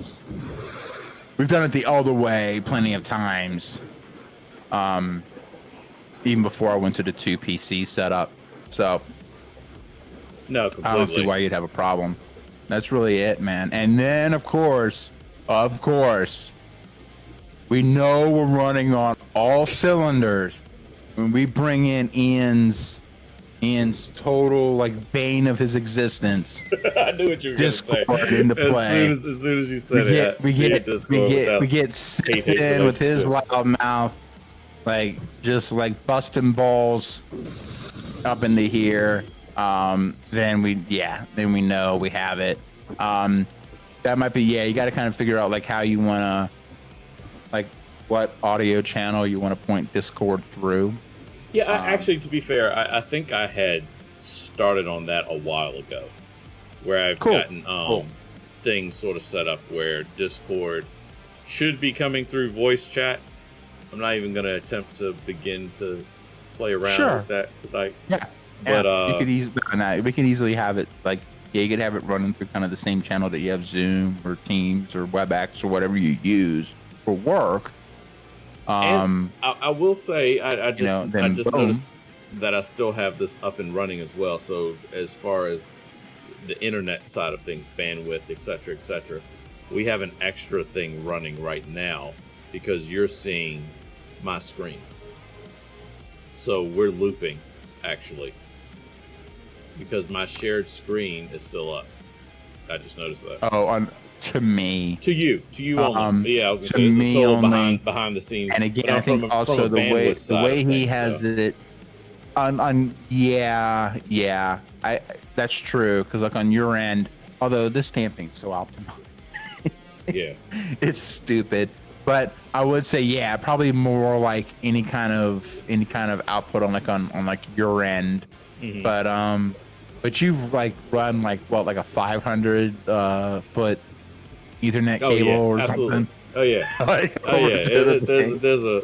B: we've done it the other way plenty of times, even before I went to the 2 PC setup. So
A: no, completely.
B: I don't see why you'd have a problem. That's really it, man. And then of course, we know we're running on all cylinders when we bring in Ian's total like bane of his existence.
A: I knew what you were
B: Discord
A: gonna say.
B: Into play.
A: As soon as you said it,
B: we get Satan with his loud mouth, like just like busting balls up into here. Then we know we have it. That might be, you got to kind of figure out like how you want to, like what audio channel you want to point Discord through.
A: Yeah, actually, to be fair, I think I had started on that a while ago, where I've gotten things sort of set up where Discord should be coming through voice chat. I'm not even going to attempt to begin to play around with that tonight.
B: Yeah,
A: but
B: we could easily have it like, you could have it running through kind of the same channel that you have Zoom or Teams or WebEx or whatever you use for work.
A: And I will say, I just noticed that I still have this up and running as well. So as far as the internet side of things, bandwidth, etc., we have an extra thing running right now because you're seeing my screen. So we're looping, actually, because my shared screen is still up. I just noticed that.
B: Oh, to me.
A: To you only. Yeah, I was gonna say this is total behind the scenes.
B: And again, I think also the way he has it, Yeah, I that's true because like on your end, although this stamping's so optimal,
A: Yeah.
B: it's stupid. But I would say yeah, probably more like any kind of output on like your end.
A: Hmm.
B: But you've like run like what like a 500 foot Ethernet
A: Oh
B: cable
A: yeah,
B: or
A: absolutely.
B: something
A: Oh yeah.
B: like
A: Oh
B: over
A: yeah.
B: to the thing.
A: There's a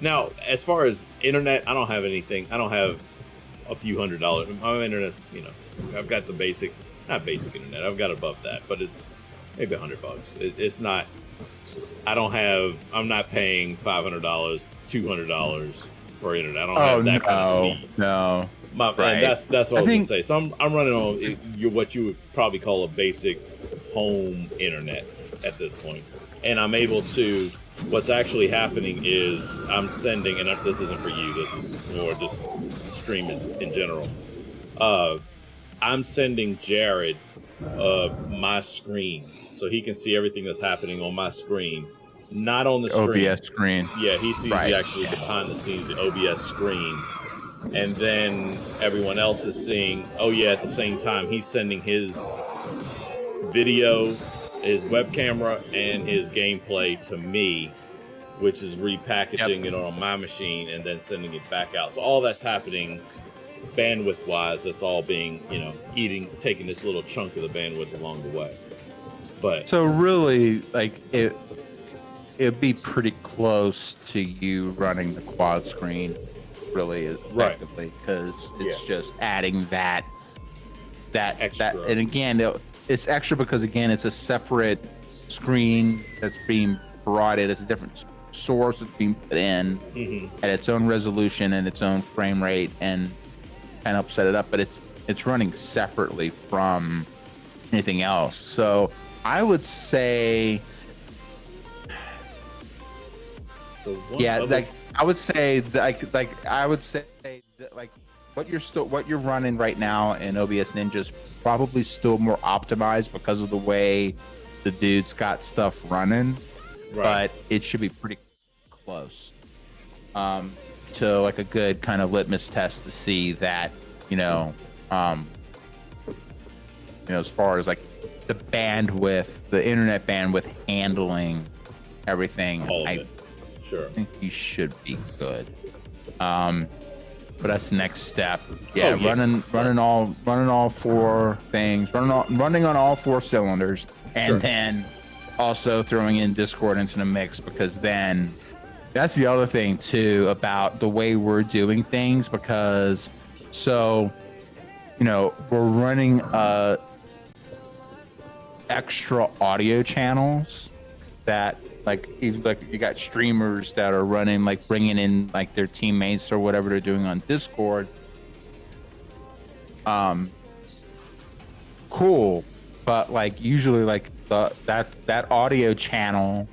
A: now as far as internet, I don't have anything. I don't have a few $100s. My internet's, I've got the basic, not basic internet. I've got above that, but it's maybe $100. It's not. I don't have. I'm not paying $500, $200 for internet. I don't
B: Oh
A: have that kind of
B: no,
A: speeds.
B: no,
A: And
B: right.
A: that's what I
B: I
A: was gonna
B: think
A: say. So I'm running on what you would probably call a basic home internet at this point, and I'm able to. What's actually happening is I'm sending, and this isn't for you. This is more just streaming in general. Uh, I'm sending Jared my screen so he can see everything that's happening on my screen, not on the stream.
B: OBS screen,
A: Yeah, he sees the
B: right?
A: actually the behind the scenes, the OBS screen, and then everyone else is seeing. Oh yeah, at the same time he's sending his video, his web camera, and his gameplay to me, which is repackaging it on my machine and then sending it back out. So all that's happening bandwidth wise, that's all being, taking this little chunk of the bandwidth along the way. But
B: So really, like it'd be pretty close to you running the quad screen, really effectively, because it's just adding that
A: extra.
B: and again, it's extra because again, it's a separate screen that's being brought in. It's a different source that's being put in at its own resolution and its own frame rate, and kind of set it up, but it's running separately from anything else. So I would say, I would say that, like what you're running right now in OBS Ninja's probably still more optimized because of the way the dude's got stuff running, but it should be pretty close to like a good kind of litmus test to see that as far as like the bandwidth, the internet bandwidth handling everything, I think you should be good. But that's the next step. Yeah, running all four things, running on all four cylinders, and then also throwing in Discord into the mix, because then that's the other thing too about the way we're doing things, because we're running extra audio channels that like you got streamers that are running, like bringing in like their teammates or whatever they're doing on Discord. Cool, but like usually like that audio channel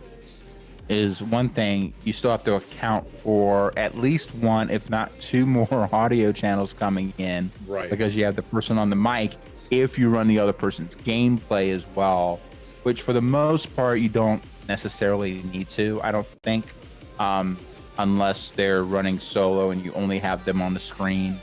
B: is one thing. You still have to account for at least one, if not two more audio channels coming in, because you have the person on the mic if you run the other person's gameplay as well, which for the most part you don't necessarily need to, I don't think, unless they're running solo and you only have them on the screen.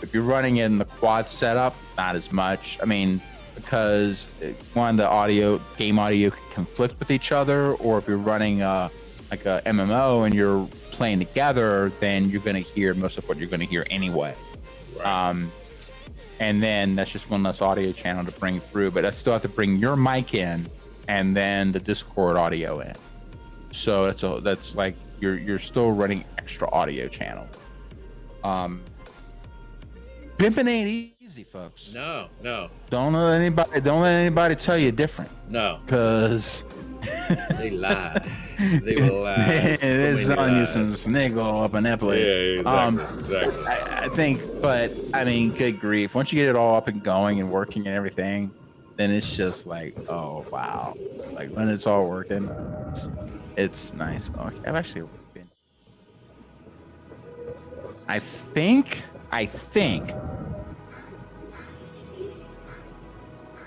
B: If you're running in the quad setup, not as much. I mean, because one, the game audio can conflict with each other, or if you're running like a MMO and you're playing together, then you're going to hear most of what you're going to hear anyway. And then that's just one less audio channel to bring through, but I still have to bring your mic in and then the Discord audio in. So that's like you're still running extra audio channel. Pimping ain't easy, folks.
A: No.
B: Don't let anybody tell you different.
A: No.
B: Cause
A: they lie. They will lie.
B: There's on you some sniggle up in that place.
A: Yeah, exactly.
B: I think, but I mean, good grief. Once you get it all up and going and working and everything, then it's just like, oh wow. Like when it's all working, it's nice. Okay, I've actually been. I think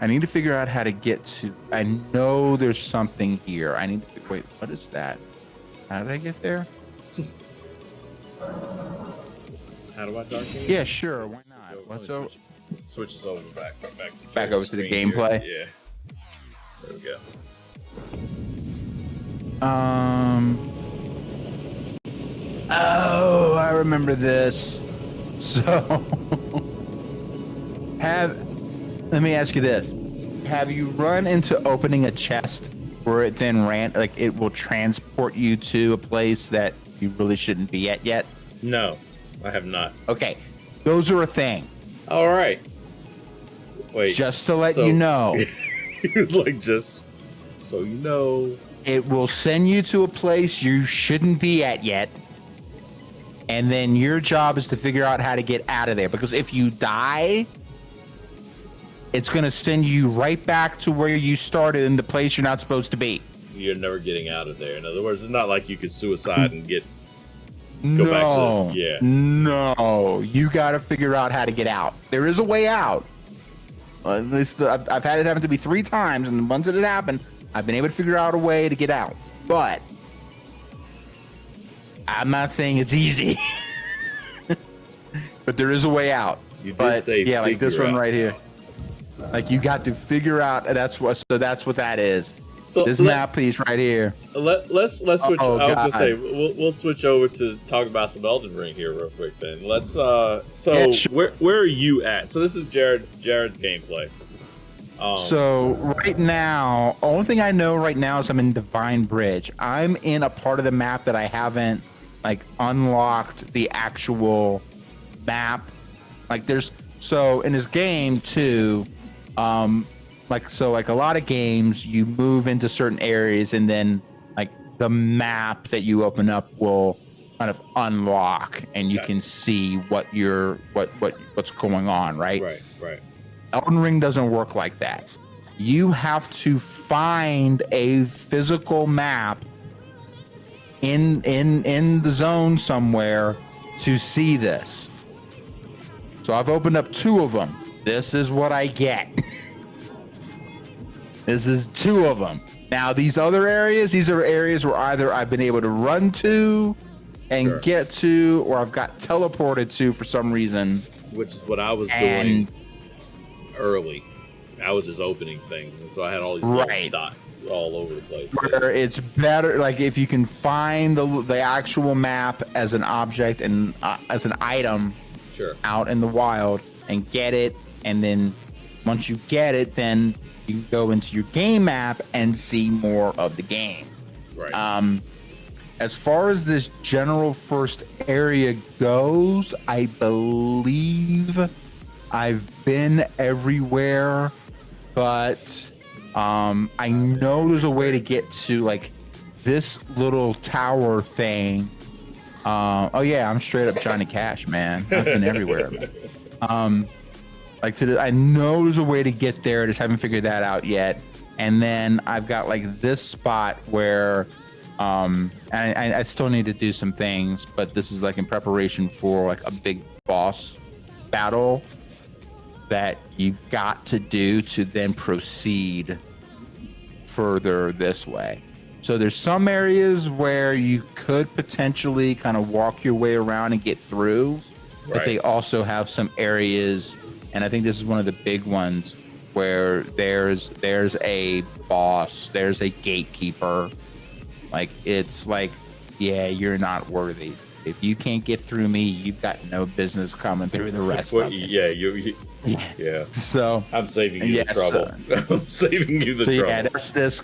B: I need to figure out how to get to. I know there's something here. I need to wait. What is that? How did I get there?
A: How do I darken it?
B: Yeah, sure. Why not?
A: Let's go. Switch us over back to
B: back over to the gameplay?
A: Here. Yeah. There we go.
B: Oh, I remember this. So, let me ask you this: have you run into opening a chest where it then it will transport you to a place that you really shouldn't be at yet?
A: No, I have not.
B: Okay, those are a thing.
A: All right. Wait.
B: Just to let you know.
A: He was like, just so you know.
B: It will send you to a place you shouldn't be at yet. And then your job is to figure out how to get out of there. Because if you die, it's going to send you right back to where you started in the place you're not supposed to be.
A: You're never getting out of there. In other words, it's not like you could suicide and go back to... Yeah.
B: No. You got to figure out how to get out. There is a way out. At least I've had it happen to me 3 times, and once it had happened, I've been able to figure out a way to get out. But I'm not saying it's easy. But there is a way out.
A: You did say
B: yeah, like this one right here. Like you got to figure out. That's what that is. So this map piece right here.
A: Let's switch. I was gonna say we'll switch over to talk about some Elden Ring here real quick. Then let's. Where are you at? So this is Jared's gameplay.
B: So right now, only thing I know right now is I'm in Divine Bridge. I'm in a part of the map that I haven't unlocked the actual map. In this game too, like a lot of games, you move into certain areas and then the map that you open up will kind of unlock and you can see what's going on, right?
A: Right.
B: Elden Ring doesn't work like that. You have to find a physical map in the zone somewhere to see this. So I've opened up 2 of them. This is what I get. This is 2 of them. Now these other areas, these are areas where either I've been able to run to and get to, or I've got teleported to for some reason.
A: Which is what I was doing early. I was just opening things, and so I had all these little dots all over the place.
B: Where it's better, if you can find the actual map as an object and as an item out in the wild and get it, and then once you get it, then you can go into your game map and see more of the game.
A: Right.
B: As far as this general first area goes, I believe I've been everywhere, but I know there's a way to get to this little tower thing. Oh yeah, I'm straight up Johnny Cash, man. I've been everywhere. I know there's a way to get there. I just haven't figured that out yet. And then I've got this spot where I still need to do some things, but this is in preparation for a big boss battle that you got to do to then proceed further this way. So there's some areas where you could potentially kind of walk your way around and get through, but they also have some areas, and I think this is one of the big ones, where there's a boss, there's a gatekeeper. Yeah, you're not worthy. If you can't get through me, you've got no business coming through the rest of it.
A: Yeah.
B: So
A: I'm saving you the trouble. I'm saving you the trouble.
B: Yeah, that's this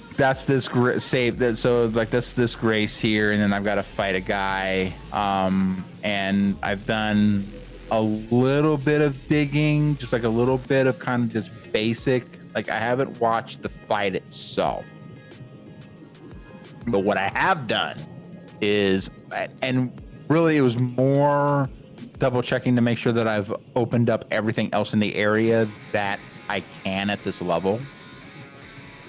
B: save. So this grace here, and then I've got to fight a guy. And I've done a little bit of digging, just a little bit of kind of just basic. I haven't watched the fight itself, but what I have done is, and really it was more double checking to make sure that I've opened up everything else in the area that I can at this level.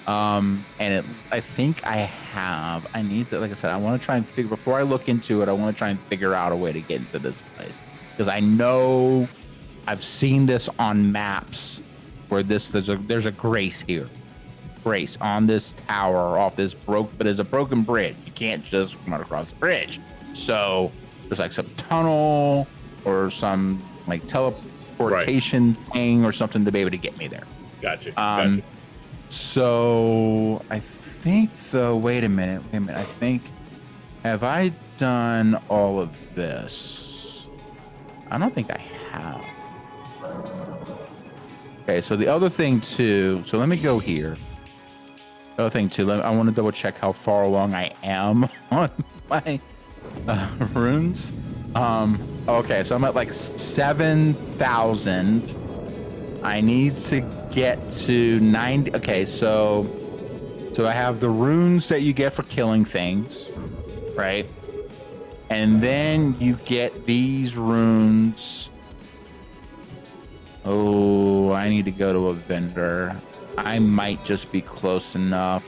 B: I think I have. I need to, like I said, I want to try and figure, before I look into it, I want to try and figure out a way to get into this place, because I know I've seen this on maps where there's a grace here. Grace on this tower off this but there's a broken bridge. You can't just run across the bridge. So there's like some tunnel or some like teleportation thing or something to be able to get me there.
A: Gotcha.
B: So I think though, wait a minute. I think, have I done all of this? I don't think I have. Okay, so the other thing too, so let me go here. The other thing too, I want to double check how far along I am on my runes. Okay, so I'm at like 7,000. I need to get to 90. Okay, so I have the runes that you get for killing things, right? And then you get these runes. Oh, I need to go to a vendor. I might just be close enough.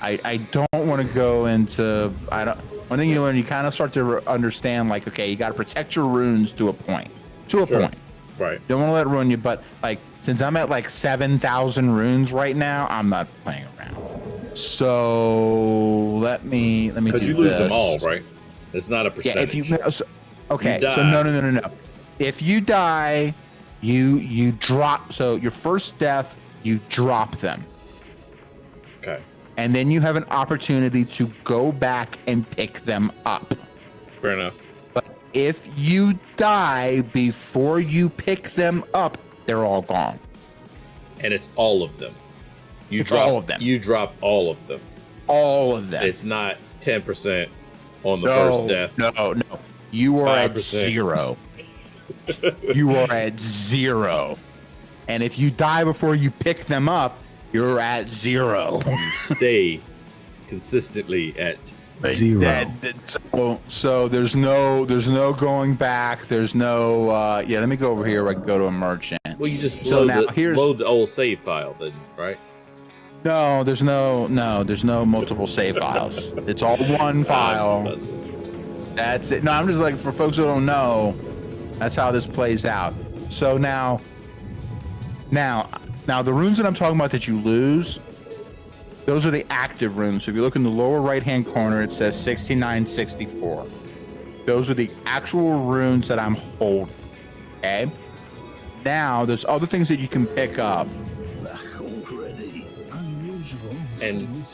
B: I don't want to go into, one thing you learn, you kind of start to understand, like, okay, you got to protect your runes to a point.
A: Right.
B: Don't want to let it ruin you, but like, since I'm at like 7,000 runes right now, I'm not playing around. So let me do this.
A: Because you lose them all, right? It's not a percentage.
B: Yeah, so no. If you die, you drop. So your first death, you drop them.
A: Okay.
B: And then you have an opportunity to go back and pick them up.
A: Fair enough.
B: But if you die before you pick them up, they're all gone.
A: And it's all of them.
B: It's all of them.
A: You drop all of them.
B: All of them.
A: It's not 10% on the first death.
B: No. You are
A: 5%.
B: at 0. You are at 0. And if you die before you pick them up, you're at 0.
A: You stay consistently at
C: 0.
B: So there's no going back. There's no let me go over here where I can go to a merchant.
A: Well, you just
B: So
A: load,
B: now here's
A: load the old save file then, right?
B: No, there's no multiple save files. It's all one file. That's it. No, I'm just like, for folks who don't know, that's how this plays out. So now the runes that I'm talking about that you lose, those are the active runes. So if you look in the lower right-hand corner, it says 6964. Those are the actual runes that I'm holding. Okay? Now, there's other things that you can pick up.
A: And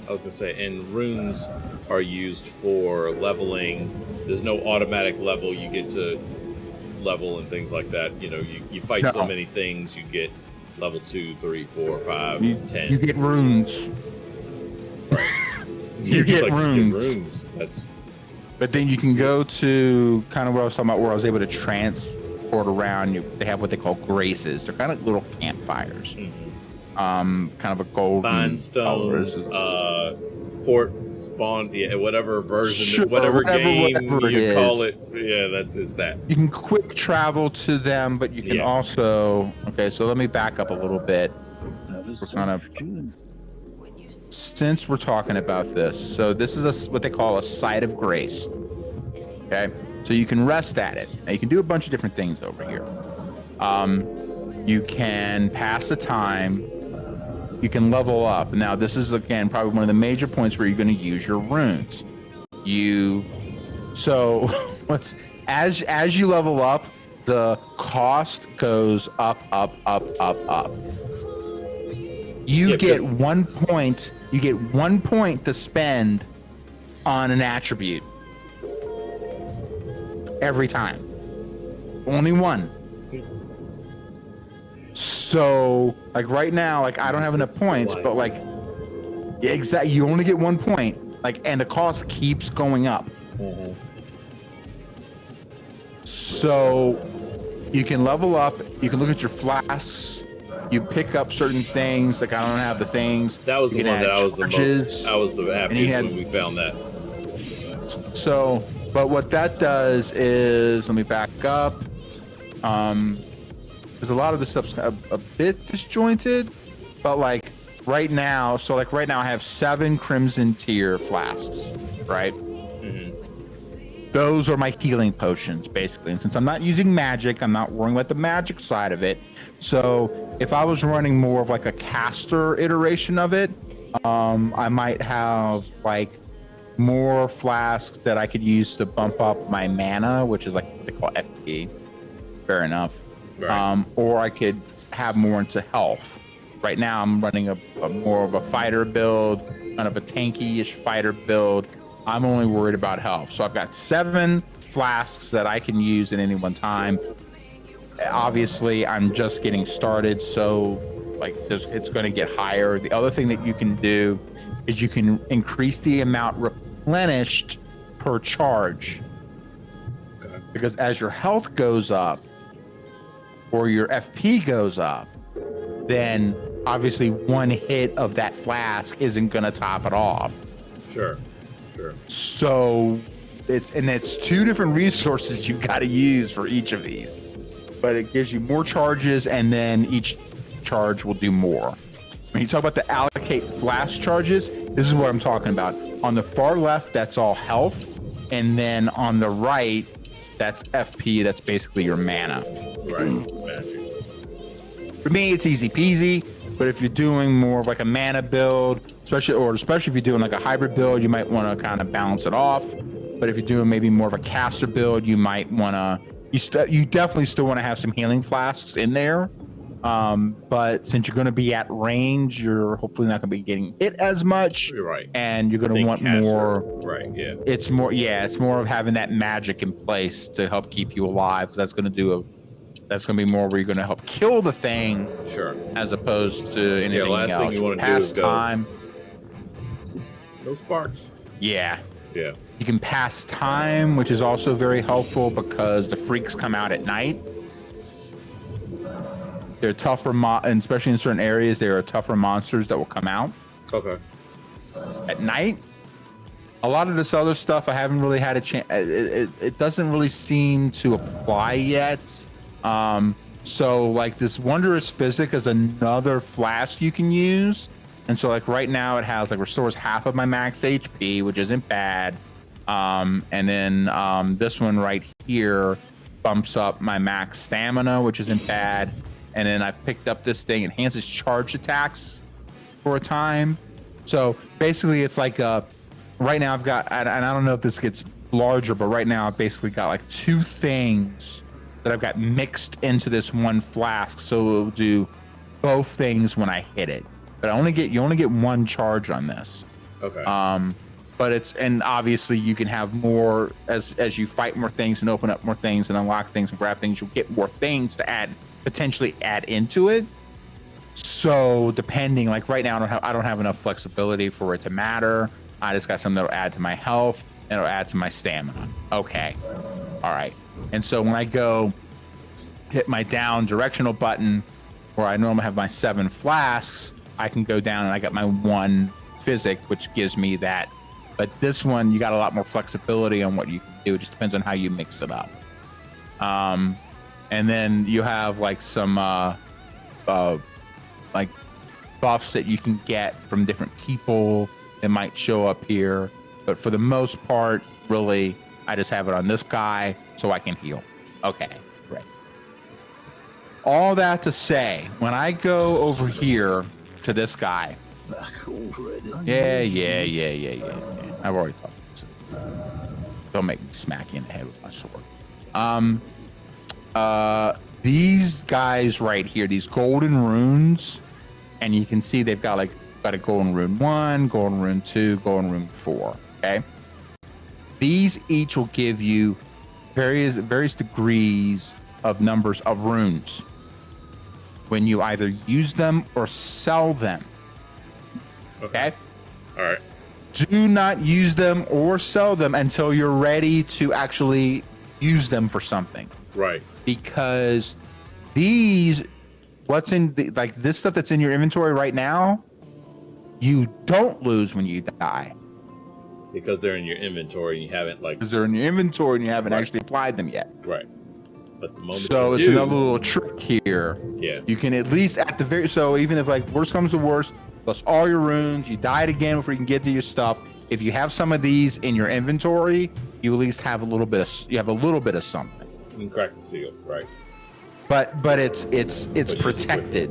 A: I was gonna say, and runes are used for leveling. There's no automatic level. You get to level and things like that. You know, you fight so many things, you get level 2, 3, 4, 5, 10.
B: You get runes.
A: Right.
B: You get runes.
A: That's.
B: But then you can go to kind of what I was talking about, where I was able to transport around. They have what they call graces. They're kind of little campfires.
A: Mm-hmm.
B: Kind of a golden
A: Fine stones, port spawn, whatever version,
B: sure,
A: whatever game you call
B: it.
A: Yeah, is that.
B: You can quick travel to them, but you can also. Okay, so let me back up a little bit. We're kind of, since we're talking about this, so this is what they call a site of grace. Okay, so you can rest at it. Now you can do a bunch of different things over here. You can pass the time. You can level up. Now, this is, again, probably one of the major points where you're going to use your runes. As you level up, the cost goes up. You get 1 point. You get 1 point to spend on an attribute every time. Only one. So, like right now, like I don't have enough points, but like, yeah, exactly. You only get 1 point, like, and the cost keeps going up.
A: Mm-hmm.
B: So, you can level up. You can look at your flasks. You pick up certain things. Like I don't have the things.
A: That was the one that I was the most. I was the happiest when we found that.
B: So, but what that does is, let me back up. Because a lot of the stuff's a bit disjointed, but like right now, I have 7 Crimson Tier flasks, right? Mm-hmm. Those are my healing potions, basically. And since I'm not using magic, I'm not worrying about the magic side of it. So if I was running more of like a caster iteration of it, I might have like more flasks that I could use to bump up my mana, which is like what they call FP. Fair enough.
A: Right.
B: Or I could have more into health. Right now, I'm running a more of a fighter build, kind of a tanky-ish fighter build. I'm only worried about health. So I've got 7 flasks that I can use at any one time. Obviously, I'm just getting started, so like it's going to get higher. The other thing that you can do is you can increase the amount replenished per charge.
A: Okay.
B: Because as your health goes up or your FP goes up, then obviously one hit of that flask isn't going to top it off.
A: Sure.
B: So it's 2 different resources you've got to use for each of these. But it gives you more charges, and then each charge will do more. When you talk about the allocate flask charges, this is what I'm talking about. On the far left, that's all health. And then on the right, that's FP. That's basically your mana.
A: Right. Magic.
B: For me, it's easy peasy. But if you're doing more of like a mana build, especially if you're doing like a hybrid build, you might want to kind of balance it off. But if you're doing maybe more of a caster build, you might want to... You definitely still want to have some healing flasks in there. But since you're going to be at range, you're hopefully not going to be getting hit as much.
A: You're right.
B: And you're going to want
A: caster.
B: more.
A: Right, yeah.
B: It's more of having that magic in place to help keep you alive. Because that's going to be more where you're going to help kill the thing.
A: Sure.
B: As opposed to anything else.
A: Thing you want to do is go. No sparks.
B: Yeah.
A: Yeah.
B: You can pass time, which is also very helpful because the freaks come out at night. They're tougher, and especially in certain areas, there are tougher monsters that will come out.
A: Okay.
B: At night. A lot of this other stuff I haven't really had a chance. It doesn't really seem to apply yet. So like this wondrous physic is another flask you can use. And so like right now it has like restores half of my max HP, which isn't bad. And then this one right here bumps up my max stamina, which isn't bad. And then I've picked up this thing, enhances charged attacks for a time. So basically it's like right now I've got, and I don't know if this gets larger, but right now I've basically got like 2 things that I've got mixed into this one flask. So it'll do both things when I hit it. But you only get 1 charge on this.
A: Okay.
B: But and obviously you can have more as you fight more things and open up more things and unlock things and grab things. You'll get more things to potentially add into it. So depending, like right now I don't have enough flexibility for it to matter. I just got something that'll add to my health and it'll add to my stamina. Okay. All right. And so when I go hit my down directional button where I normally have my 7 flasks, I can go down and I got my 1 physic, which gives me that. But this one, you got a lot more flexibility on what you can do. It just depends on how you mix it up. And then you have like some like buffs that you can get from different people that might show up here. But for the most part, really, I just have it on this guy so I can heal. Okay, great. All that to say, when I go over here to this guy. Yeah. I've already talked to him. Don't make me smack you in the head with my sword. These guys right here, these golden runes, and you can see they've got a golden rune 1, golden rune 2, golden rune 4. Okay. These each will give you various degrees of numbers of runes when you either use them or sell them. Okay?
A: All right.
B: Do not use them or sell them until you're ready to actually use them for something.
A: Right.
B: Because this stuff that's in your inventory right now, you don't lose when you die.
A: Because they're in your inventory and you haven't
B: Because they're in your inventory and you haven't actually applied them yet.
A: Right. But the moment
B: it's another little trick here.
A: Yeah.
B: You can at least so even if like worst comes to worst, plus all your runes, you died again before you can get to your stuff. If you have some of these in your inventory, you at least have a little bit of something.
A: You can crack the seal, right?
B: But it's protected.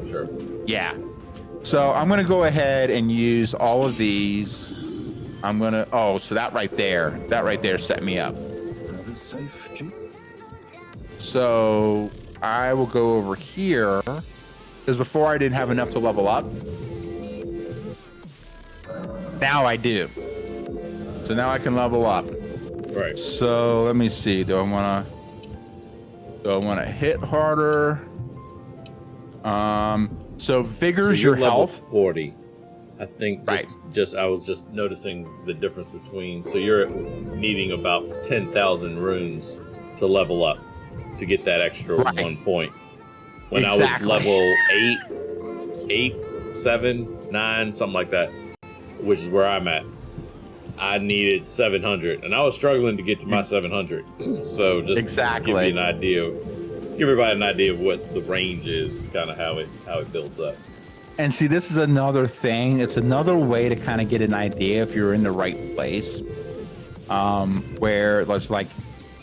A: Sure.
B: Yeah. So I'm gonna go ahead and use all of these. I'm gonna. Oh, so that right there set me up. So I will go over here because before I didn't have enough to level up. Now I do. So now I can level up.
A: Right.
B: So let me see. Do I want to hit harder? So vigor's
A: So you're
B: your
A: level
B: health.
A: 40. I think
B: Right.
A: I was just noticing the difference between. So you're needing about 10,000 runes to level up to get that extra 1 point. When
B: Exactly.
A: I was level 8, 7, 9, something like that, which is where I'm at, I needed 700, and I was struggling to get to my 700. So just
B: Exactly.
A: give you an idea, give everybody an idea of what the range is, kind of how it builds up.
B: And see, this is another thing. It's another way to kind of get an idea if you're in the right place. Where it's like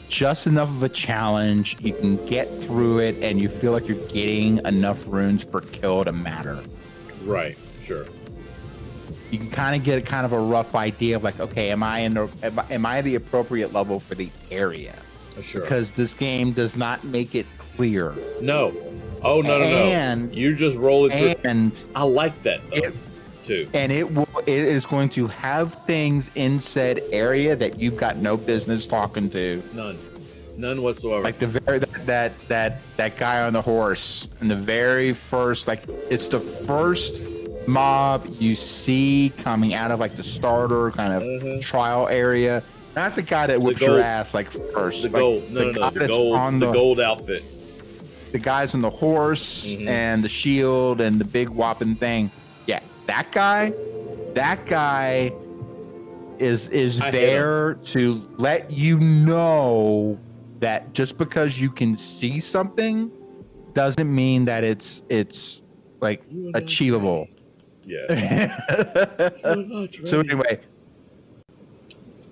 B: just enough of a challenge, you can get through it, and you feel like you're getting enough runes per kill to matter.
A: Right. Sure.
B: You can kind of get kind of a rough idea of like, okay, am I the appropriate level for the area?
A: Sure.
B: Because this game does not make it clear.
A: No. Oh no. You just roll it through. And I like that though, too.
B: And it is going to have things in said area that you've got no business talking to.
A: None whatsoever.
B: Like that guy on the horse in the very first, like it's the first mob you see coming out of like the starter kind of trial area. Not the guy that whips your ass like first.
A: The gold. The gold outfit.
B: The guys on the horse and the shield and the big whopping thing. Yeah, that guy is there to let you know that just because you can see something doesn't mean that it's like achievable.
A: Yeah.
B: So anyway,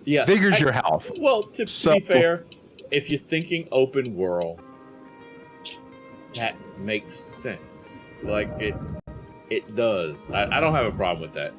B: vigor's your health.
A: Well, to be fair, if you're thinking open world, that makes sense. Like it does. I don't have a problem with that.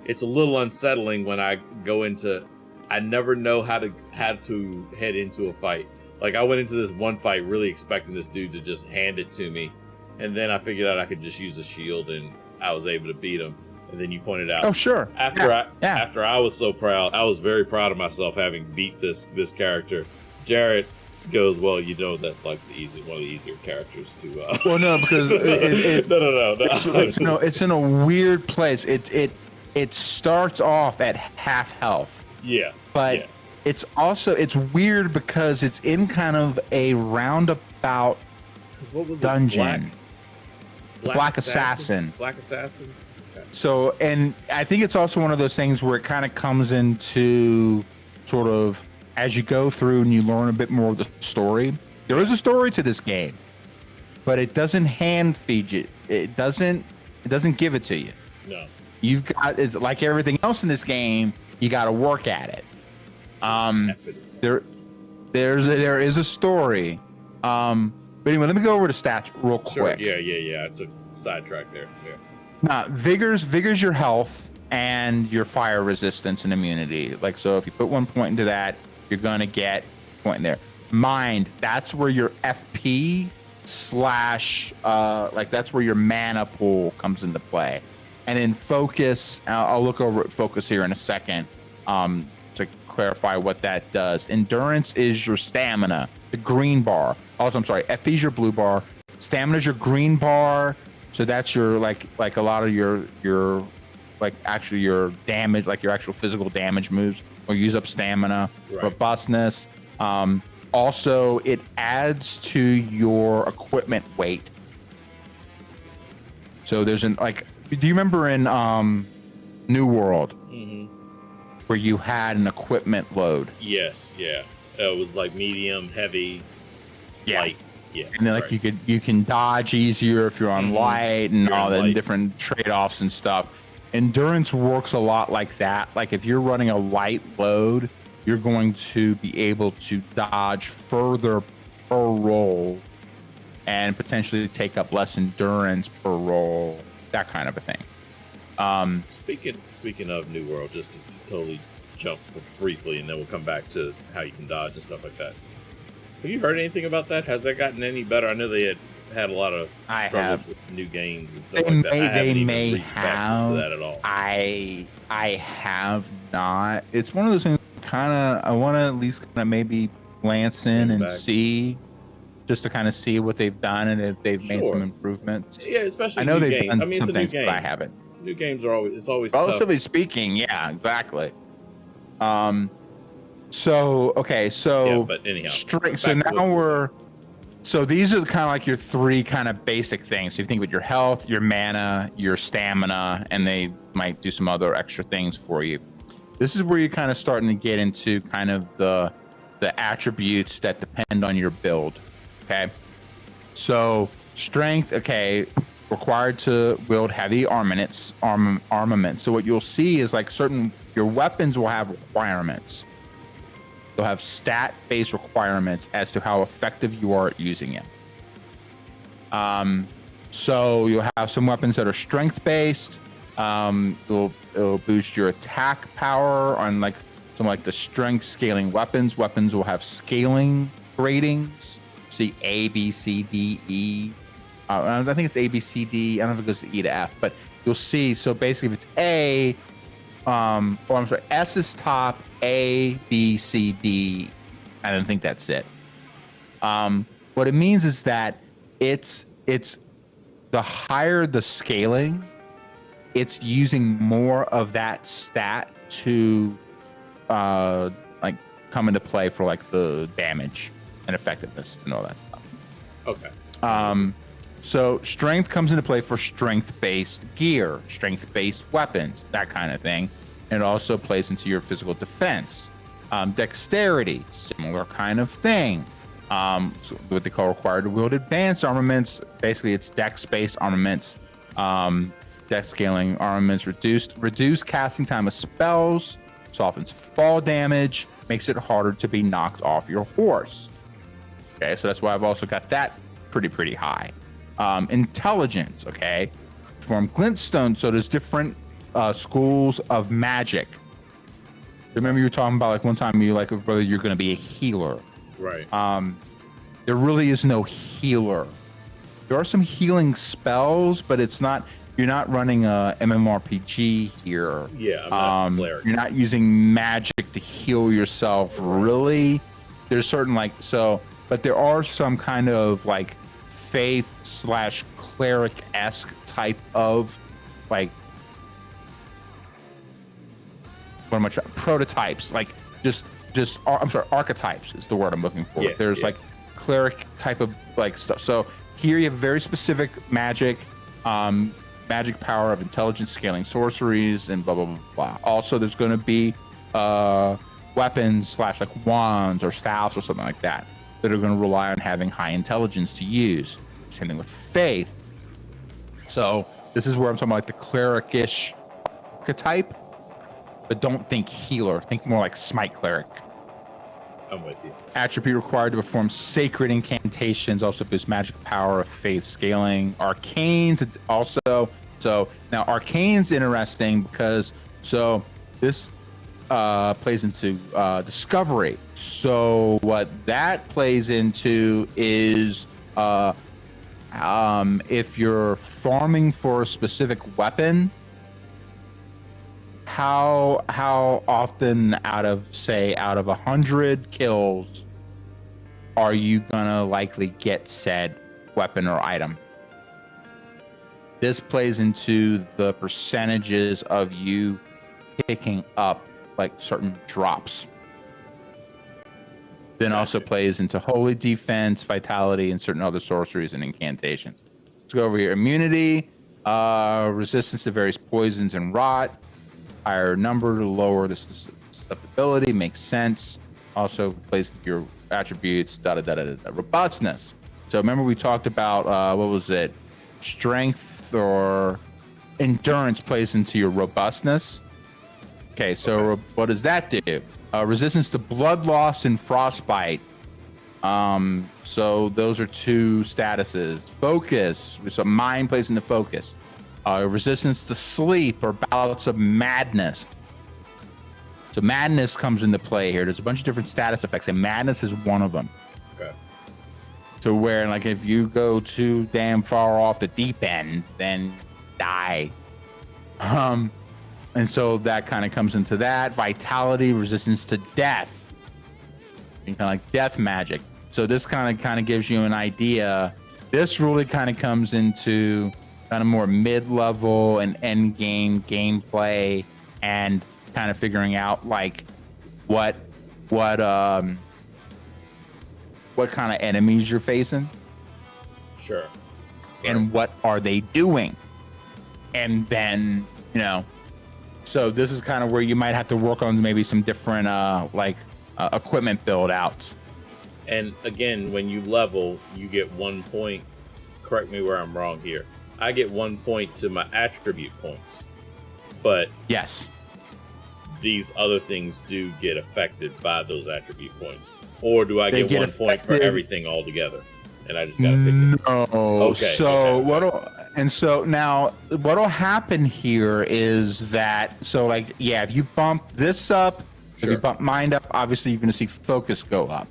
A: It's a little unsettling when I go into. I never know how to head into a fight. Like I went into this one fight really expecting this dude to just hand it to me, and then I figured out I could just use a shield, and I was able to beat him. And then you pointed out.
B: Oh sure.
A: After I was so proud, I was very proud of myself having beat this character. Jared goes, well, that's like one of the easier characters to.
B: Well, no, because
A: no.
B: It's in a weird place. It starts off at half health.
A: Yeah.
B: But it's weird because it's in kind of a roundabout dungeon. Black Assassin.
A: Black Assassin. Okay.
B: So, and I think it's also one of those things where it kind of comes into sort of as you go through and you learn a bit more of the story. There is a story to this game, but it doesn't hand feed you. It doesn't give it to you.
A: No.
B: It's like everything else in this game, you got to work at it. There is a story. But anyway, let me go over to stats real quick.
A: Sure. Yeah. I took sidetrack there. Yeah.
B: Now, vigor's your health and your fire resistance and immunity. Like, so if you put 1 point into that, you're going to get a point in there. Mind, that's where your FP / that's where your mana pool comes into play. And in focus, I'll look over at focus here in a second to clarify what that does. Endurance is your stamina, the green bar. Also, I'm sorry, FP is your blue bar. Stamina is your green bar. So that's your like a lot of your like actually your damage, like your actual physical damage moves or use up stamina. Right. Robustness. Also, it adds to your equipment weight. So there's do you remember in New World where you had an equipment load?
A: Yes, yeah. It was like medium, heavy, light. Yeah.
B: And then you can dodge easier if you're on light and all the different trade-offs and stuff. Endurance works a lot like that. Like if you're running a light load, you're going to be able to dodge further per roll and potentially take up less endurance per roll, that kind of a thing.
A: Speaking of New World, just to totally jump briefly, and then we'll come back to how you can dodge and stuff like that. Have you heard anything about that? Has that gotten any better? I know they had a lot of struggles with new games and stuff like that. I haven't even reached back to that at all.
B: I have not. It's one of those things. I want to at least kind of maybe glance in and see, just to kind of see what they've done and if they've made some improvements.
A: Yeah, especially
B: I know
A: new
B: they've
A: games.
B: done some things, but I haven't.
A: New games are always
B: relatively
A: tough.
B: Speaking. Yeah, exactly.
A: Yeah, but anyhow,
B: so these are kind of like your three kind of basic things. So you think about your health, your mana, your stamina, and they might do some other extra things for you. This is where you're kind of starting to get into kind of the attributes that depend on your build. Okay. So strength, required to wield heavy armaments. So what you'll see is like your weapons will have requirements. They'll have stat-based requirements as to how effective you are at using it. So you'll have some weapons that are strength-based. It'll boost your attack power on like some like the strength scaling weapons. Weapons will have scaling gradings. See A, B, C, D, E. I think it's A, B, C, D. I don't know if it goes to E to F, but you'll see. So basically, if it's A, S is top, A, B, C, D. I don't think that's it. What it means is that it's the higher the scaling, it's using more of that stat to like come into play for like the damage and effectiveness and all that stuff.
A: Okay.
B: So strength comes into play for strength-based gear, strength-based weapons, that kind of thing. And it also plays into your physical defense. Dexterity, similar kind of thing. So what they call required to wield advanced armaments. Basically, it's dex-based armaments. Dex scaling armaments, reduced casting time of spells, softens fall damage, makes it harder to be knocked off your horse. Okay, so that's why I've also got that pretty high. Intelligence, form glintstone. So there's different schools of magic. Remember you were talking about like one time you like whether you're going to be a healer.
A: Right.
B: There really is no healer. There are some healing spells, but it's not. You're not running a MMORPG here.
A: Yeah, I'm not a cleric.
B: You're not using magic to heal yourself. Really, there's certain but there are some kind of like faith/cleric-esque type of like prototypes, like archetypes is the word I'm looking for. There's like cleric type of like stuff. So here you have very specific magic, magic power of intelligence scaling sorceries and blah blah blah blah. Also, there's going to be weapons / like wands or staffs or something like that are going to rely on having high intelligence to use. Same thing with faith. So this is where I'm talking about like the cleric-ish archetype, but don't think healer. Think more like smite cleric.
A: I'm with you.
B: Attribute required to perform sacred incantations, also boosts magic power of faith scaling. Arcanes also. So now arcane's interesting because this plays into discovery. So what that plays into is if you're farming for a specific weapon, how often out of 100 kills are you gonna likely get said weapon or item? This plays into the percentages of you picking up like certain drops. Then also plays into holy defense, vitality, and certain other sorceries and incantations. Let's go over here. Immunity, resistance to various poisons and rot. Higher number to lower the susceptibility, makes sense. Also plays your attributes, robustness. So remember we talked about what was it? Strength or endurance plays into your robustness. Okay, so what does that do? Resistance to blood loss and frostbite. So those are two statuses. Focus. So mind plays into focus. resistance to sleep, or bouts of madness. So madness comes into play here. There's a bunch of different status effects, and madness is one of them.
A: Okay.
B: To where, like, if you go too damn far off the deep end, then die. And so that kind of comes into that. Vitality, resistance to death, and kind of like death magic. So this kind of gives you an idea. This really kind of comes into kind of more mid-level and end game gameplay, and kind of figuring out like what kind of enemies you're facing.
A: Sure.
B: And what are they doing? And then, so this is kind of where you might have to work on maybe some different equipment build outs.
A: And again, when you level, you get 1 point. Correct me where I'm wrong here. I get 1 point to my attribute points. But
B: yes,
A: these other things do get affected by those attribute points. Or do I get 1 point for everything altogether? And I just got to pick it.
B: No.
A: Okay.
B: So what'll happen here is that, if you bump this up,
A: Sure.
B: if you bump mind up, obviously you're going to see focus go up.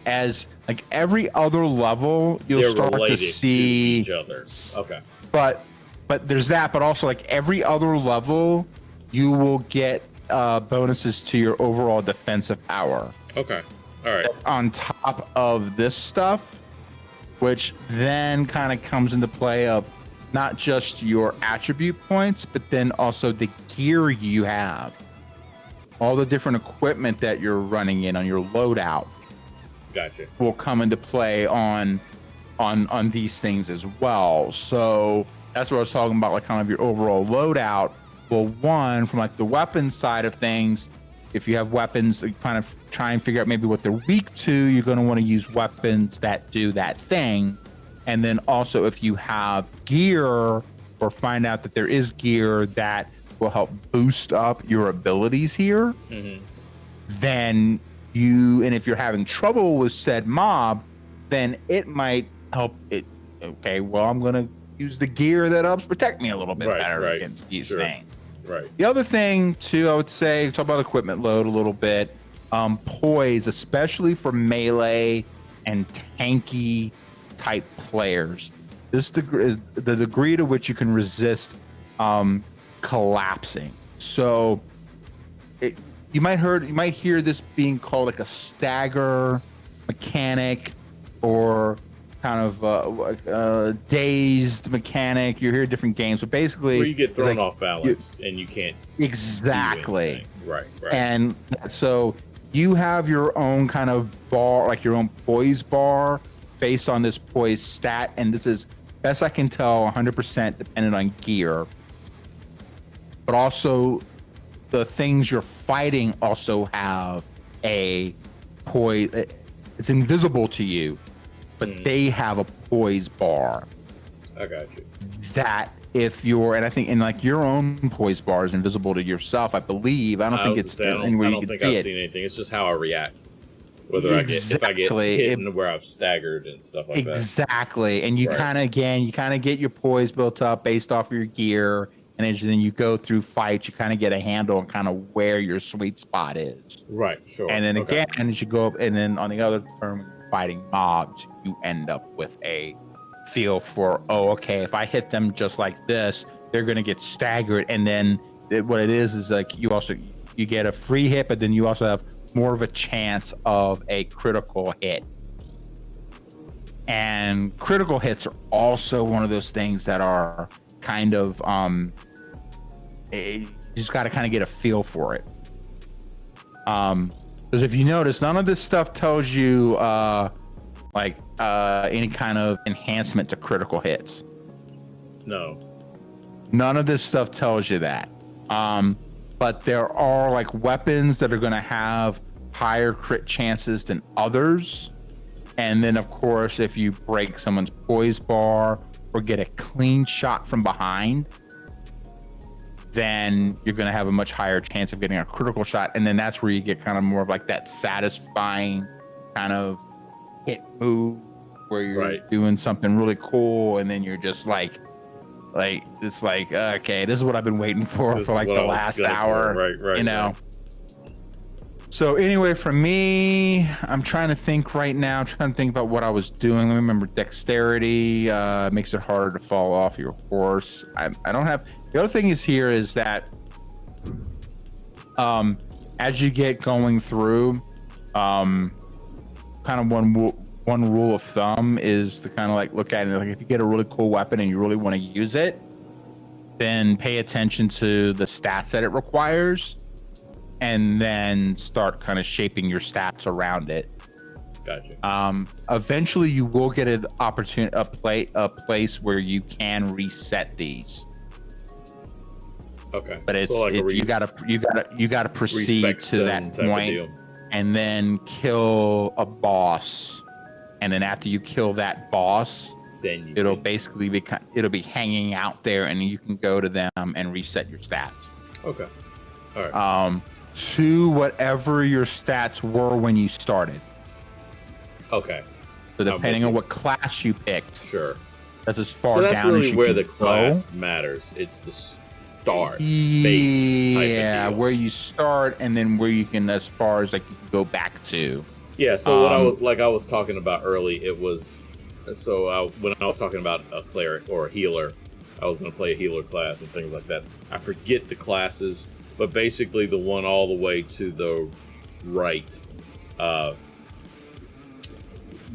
B: As like every other level, you'll start to see
A: each other. Okay.
B: But there's that, but also like every other level, you will get bonuses to your overall defensive power.
A: Okay. All right.
B: On top of this stuff, which then kind of comes into play of not just your attribute points, but then also the gear you have, all the different equipment that you're running in on your loadout.
A: Gotcha.
B: Will come into play on these things as well. So that's what I was talking about, like kind of your overall loadout. Well, one, from like the weapon side of things, if you have weapons, you kind of try and figure out maybe what they're weak to. You're going to want to use weapons that do that thing. And then also if you have gear, or find out that there is gear that will help boost up your abilities here, then and if you're having trouble with said mob, then it might help it. Okay, well, I'm going to use the gear that helps protect me a little bit better against these things.
A: Right.
B: The other thing too, I would say, talk about equipment load a little bit. Poise, especially for melee and tanky type players. This is the degree to which you can resist collapsing. So you might hear this being called like a stagger mechanic, or kind of dazed mechanic. You hear different games, but basically
A: where you get thrown off balance and you can't
B: exactly.
A: Right.
B: And so you have your own kind of bar, like your own poise bar based on this poise stat, and this is, best I can tell, 100% dependent on gear. But also the things you're fighting also have a poise. It's invisible to you, but they have a poise bar.
A: I got you.
B: That if you're, and I think, and like your own poise bar is invisible to yourself, I believe. I don't think it's anywhere you can see it. I don't think I've
A: seen anything. It's just how I react. Whether if I get hit and where I've staggered and stuff like that.
B: Exactly. And you kind of get your poise built up based off of your gear. And then you go through fights, you kind of get a handle on kind of where your sweet spot is.
A: Right, sure.
B: And then again, as you go up, and then on the other term, fighting mobs, you end up with a feel for, okay, if I hit them just like this, they're going to get staggered. And then what it is like you get a free hit, but then you also have more of a chance of a critical hit. And critical hits are also one of those things that are kind of you just got to kind of get a feel for it, because if you notice, none of this stuff tells you any kind of enhancement to critical hits.
A: No,
B: none of this stuff tells you that, but there are like weapons that are going to have higher crit chances than others. And then of course, if you break someone's poise bar or get a clean shot from behind, then you're going to have a much higher chance of getting a critical shot. And then that's where you get kind of more of like that satisfying kind of hit move where you're doing something really cool, and then you're just like Like it's like okay, this is what I've been waiting for like the last hour.
A: Right.
B: You know. So anyway, for me, I'm trying to think right now. I'm trying to think about what I was doing. Let me remember. Dexterity makes it harder to fall off your horse. I don't have. The other thing is that as you get going through, kind of one rule of thumb is to kind of like look at it like if you get a really cool weapon and you really want to use it, then pay attention to the stats that it requires. And then start kind of shaping your stats around it.
A: Gotcha.
B: Eventually, you will get an opportunity, a place where you can reset these.
A: Okay.
B: But it's, so like you gotta proceed to that point, and then kill a boss, and then after you kill that boss, then it'll basically be hanging out there, and you can go to them and reset your stats.
A: Okay. All right.
B: To whatever your stats were when you started.
A: Okay.
B: So depending on what class you picked.
A: Sure.
B: That's as far down
A: as you can. So that's really where the class
B: go.
A: matters. It's the start
B: base type of deal. Where you start and then where you can, as far as like you can go back to.
A: Yeah. So what I was talking about early, it was when I was talking about a player or a healer, I was going to play a healer class and things like that. I forget the classes. But basically, the one all the way to the right,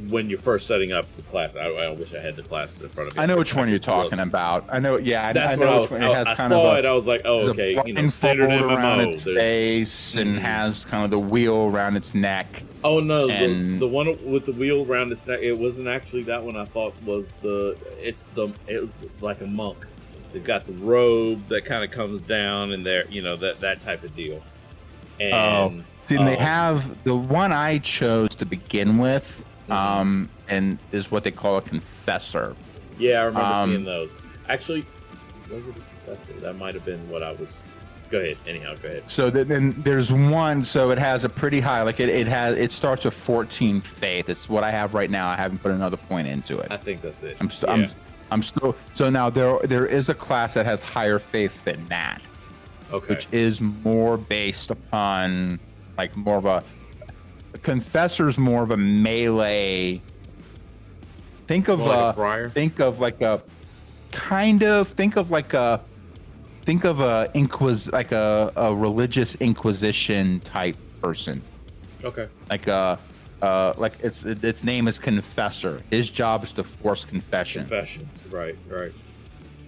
A: when you're first setting up the class, I wish I had the classes in front of me.
B: I know which one you're talking about. I know, yeah.
A: That's what I was. I saw it. I was like, oh, okay. Standard MMO.
B: Around its face and has kind of the wheel around its neck.
A: Oh no, the one with the wheel around its neck. It wasn't actually that one. I thought was it was like a monk. They've got the robe that kind of comes down and there, that type of deal. And
B: they have the one I chose to begin with, and is what they call a confessor.
A: Yeah, I remember seeing those. Actually, was it a confessor? That might have been what I was. Go ahead. Anyhow, go ahead. So
B: then there's one. So it has a pretty high, like it starts with 14 faith. It's what I have right now. I haven't put another point into it.
A: I think that's it.
B: I'm still so now there is a class that has higher faith than that, which is more based upon like more of a confessor's more of a melee. Think of a religious inquisition type person.
A: Okay.
B: Like its name is Confessor. His job is to force
A: confessions. Right.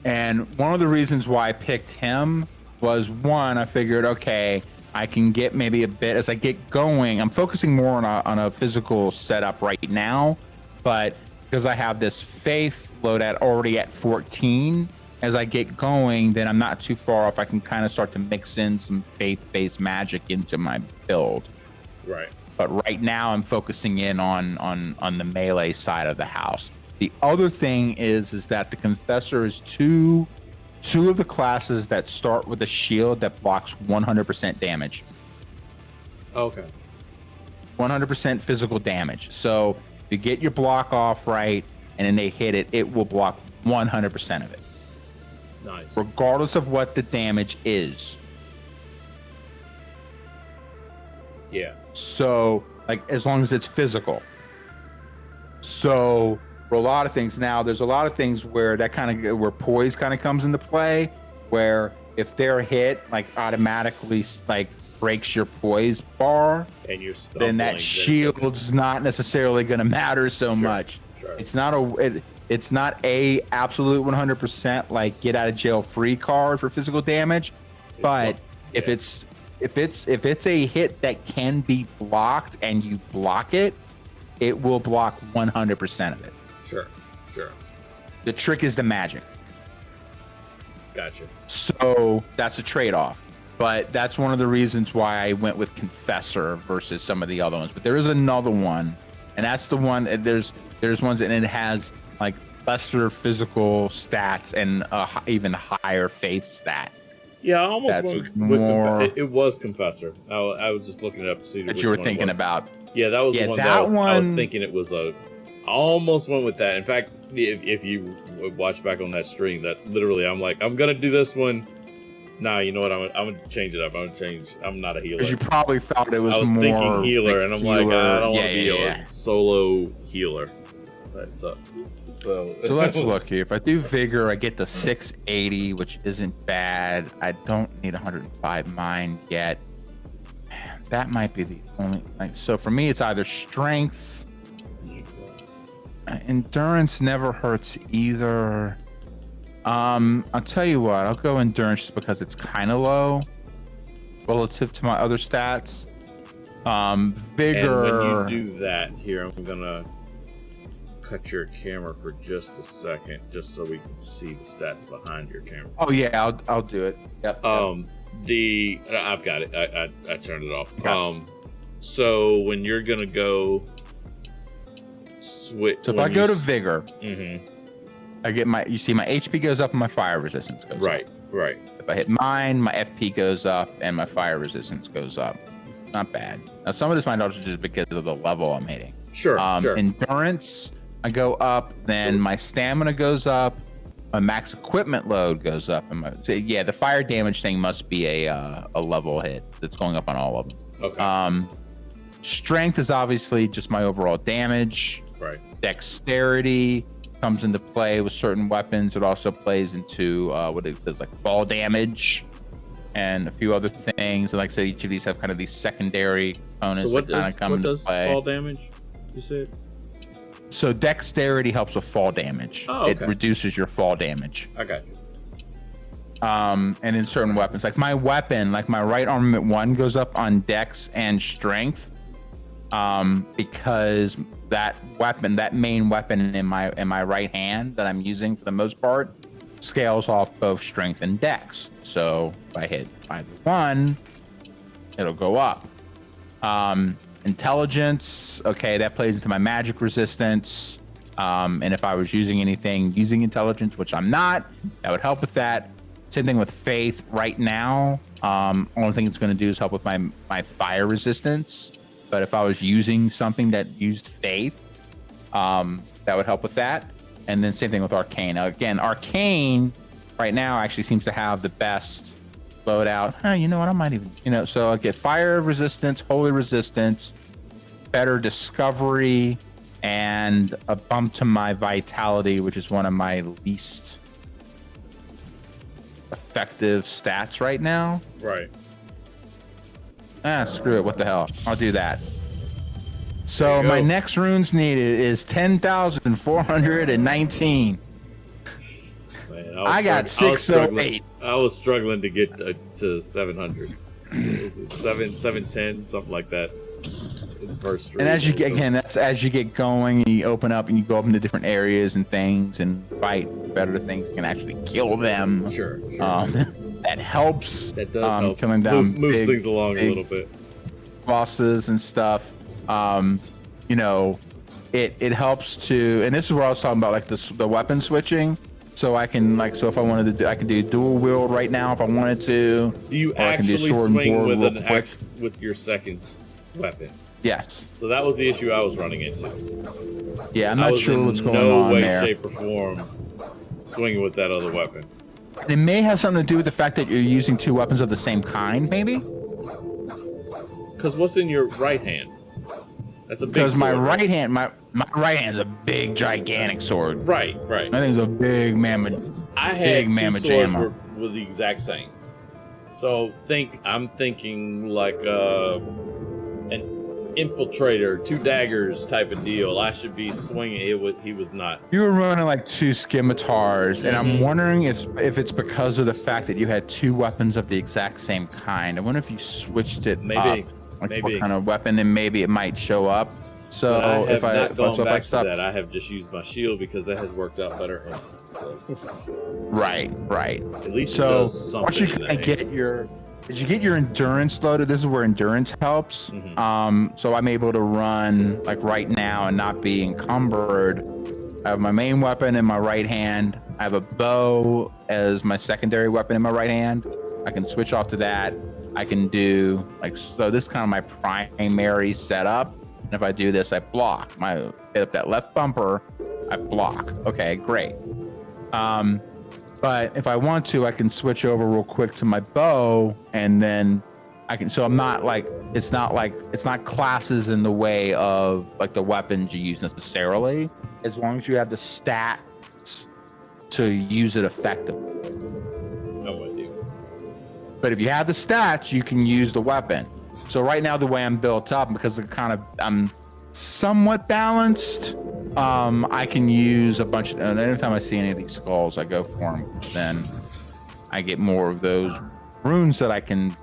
B: And one of the reasons why I picked him was one, I figured, okay, I can get maybe a bit as I get going. I'm focusing more on a physical setup right now, but because I have this faith load already at 14, as I get going, then I'm not too far off. I can kind of start to mix in some faith-based magic into my build.
A: Right.
B: But right now I'm focusing in on the melee side of the house. The other thing is that the Confessor is two of the classes that start with a shield that blocks 100% damage.
A: Okay.
B: 100% physical damage. So you get your block off right, and then they hit it, it will block 100% of it.
A: Nice.
B: Regardless of what the damage is.
A: Yeah.
B: So, like, as long as it's physical. So, for a lot of things now, there's a lot of things where where poise kind of comes into play, where if they're hit, like, automatically, like, breaks your poise bar,
A: and you're
B: then that shield's not necessarily going to matter so much.
A: Sure.
B: It's not a absolute 100% like get out of jail free card for physical damage, but if it's a hit that can be blocked and you block it, it will block 100% of it.
A: Sure.
B: The trick is the magic.
A: Gotcha.
B: So that's a trade-off. But that's one of the reasons why I went with Confessor versus some of the other ones. But there is another one, and that's the one. There's ones, and it has like lesser physical stats and even higher faith stat.
A: Yeah, I almost went more. It was Confessor. I was just looking it up to see
B: that you were thinking about.
A: Yeah, that was the one. I was thinking it was a I almost went with that. In fact, if you watch back on that stream, that literally, I'm like, I'm gonna do this one. Nah, you know what? I'm gonna change it up. I'm not a healer.
B: Because you probably thought it was
A: I was
B: more
A: thinking healer,
B: like
A: and I'm like, I don't want to be
B: yeah.
A: a solo healer. That sucks. So
B: let's look here. If I do vigor, I get to 680, which isn't bad. I don't need 105 mind yet. Man, that might be the only. So for me, it's either strength. Endurance never hurts either. I'll tell you what. I'll go endurance just because it's kind of low relative to my other stats. Vigor.
A: And when you do that, here I'm gonna cut your camera for just a second, just so we can see the stats behind your camera.
B: Oh yeah, I'll do it. Yep.
A: I've got it. I turned it off.
B: Okay.
A: So when you're gonna go switch.
B: So if I go to vigor,
A: mm-hmm.
B: I get you see my HP goes up and my fire resistance goes up.
A: Right.
B: If I hit mine, my FP goes up and my fire resistance goes up. Not bad. Now some of this might also just because of the level I'm hitting.
A: Sure.
B: Endurance, I go up, then my stamina goes up, my max equipment load goes up, and the fire damage thing must be a level hit that's going up on all of them.
A: Okay.
B: Strength is obviously just my overall damage.
A: Right.
B: Dexterity comes into play with certain weapons. It also plays into what it says, like fall damage and a few other things. And like I said, each of these have kind of these secondary components that kind of come into play.
A: Fall damage, you said?
B: So dexterity helps with fall damage.
A: Oh, okay.
B: It reduces your fall damage.
A: I got you.
B: And in certain weapons, like my weapon, like my right armament 1 goes up on dex and strength. Because that main weapon in my right hand that I'm using for the most part scales off both strength and dex. So if I hit either one, it'll go up. Intelligence, okay, that plays into my magic resistance. And if I was using anything using intelligence, which I'm not, that would help with that. Same thing with faith right now. Only thing it's going to do is help with my fire resistance. But if I was using something that used faith, that would help with that. And then same thing with arcane. Now, again, arcane right now actually seems to have the best loadout. You know what? I might even, so I'll get fire resistance, holy resistance, better discovery, and a bump to my vitality, which is one of my least effective stats right now.
A: Right.
B: Screw it. What the hell? I'll do that. So my next runes needed is 10,419.
A: Man,
B: I got 608.
A: I was struggling to get to 700. Is it 710, something like that? First stream.
B: And as you get, again, that's as you get going, you open up and you go up into different areas and things and fight better things. You can actually kill them.
A: Sure.
B: That helps.
A: That does help.
B: Killing down
A: moves things along a little bit.
B: Bosses and stuff. It helps to, and this is where I was talking about, like the weapon switching. So I can if I wanted to do, I can do dual wield right now if I wanted to.
A: Do you actually swing with your second weapon?
B: Yes.
A: So that was the issue I was running into.
B: Yeah, I'm not sure what's going on there.
A: No way, shape, or form swinging with that other weapon.
B: It may have something to do with the fact that you're using two weapons of the same kind, maybe?
A: Because what's in your right hand? That's a big sword.
B: Because my right hand is a big, gigantic sword.
A: Right.
B: I think it's a big mammoth.
A: I had two swords were the exact same. So I'm thinking like an infiltrator, two daggers type of deal. I should be swinging. He was not.
B: You were running like two scimitars, and I'm wondering if it's because of the fact that you had two weapons of the exact same kind. I wonder if you switched it up, like what kind of weapon, then maybe it might show up. So
A: if I have just used my shield because that has worked out better.
B: Right.
A: At least
B: so
A: it does something.
B: Once you kind of get your endurance loaded, this is where endurance helps. So I'm able to run like right now and not be encumbered. I have my main weapon in my right hand. I have a bow as my secondary weapon in my right hand. I can switch off to that. I can do so this is kind of my primary setup. And if I do this, I block. Hit up that left bumper, I block. Okay, great. But if I want to, I can switch over real quick to my bow, and then I can. So I'm not like it's not classes in the way of like the weapons you use necessarily, as long as you have the stats to use it effectively.
A: I'm with you.
B: But if you have the stats, you can use the weapon. So right now, the way I'm built up, because I'm somewhat balanced, I can use a bunch of, and anytime I see any of these skulls, I go for them. Then I get more of those runes that I can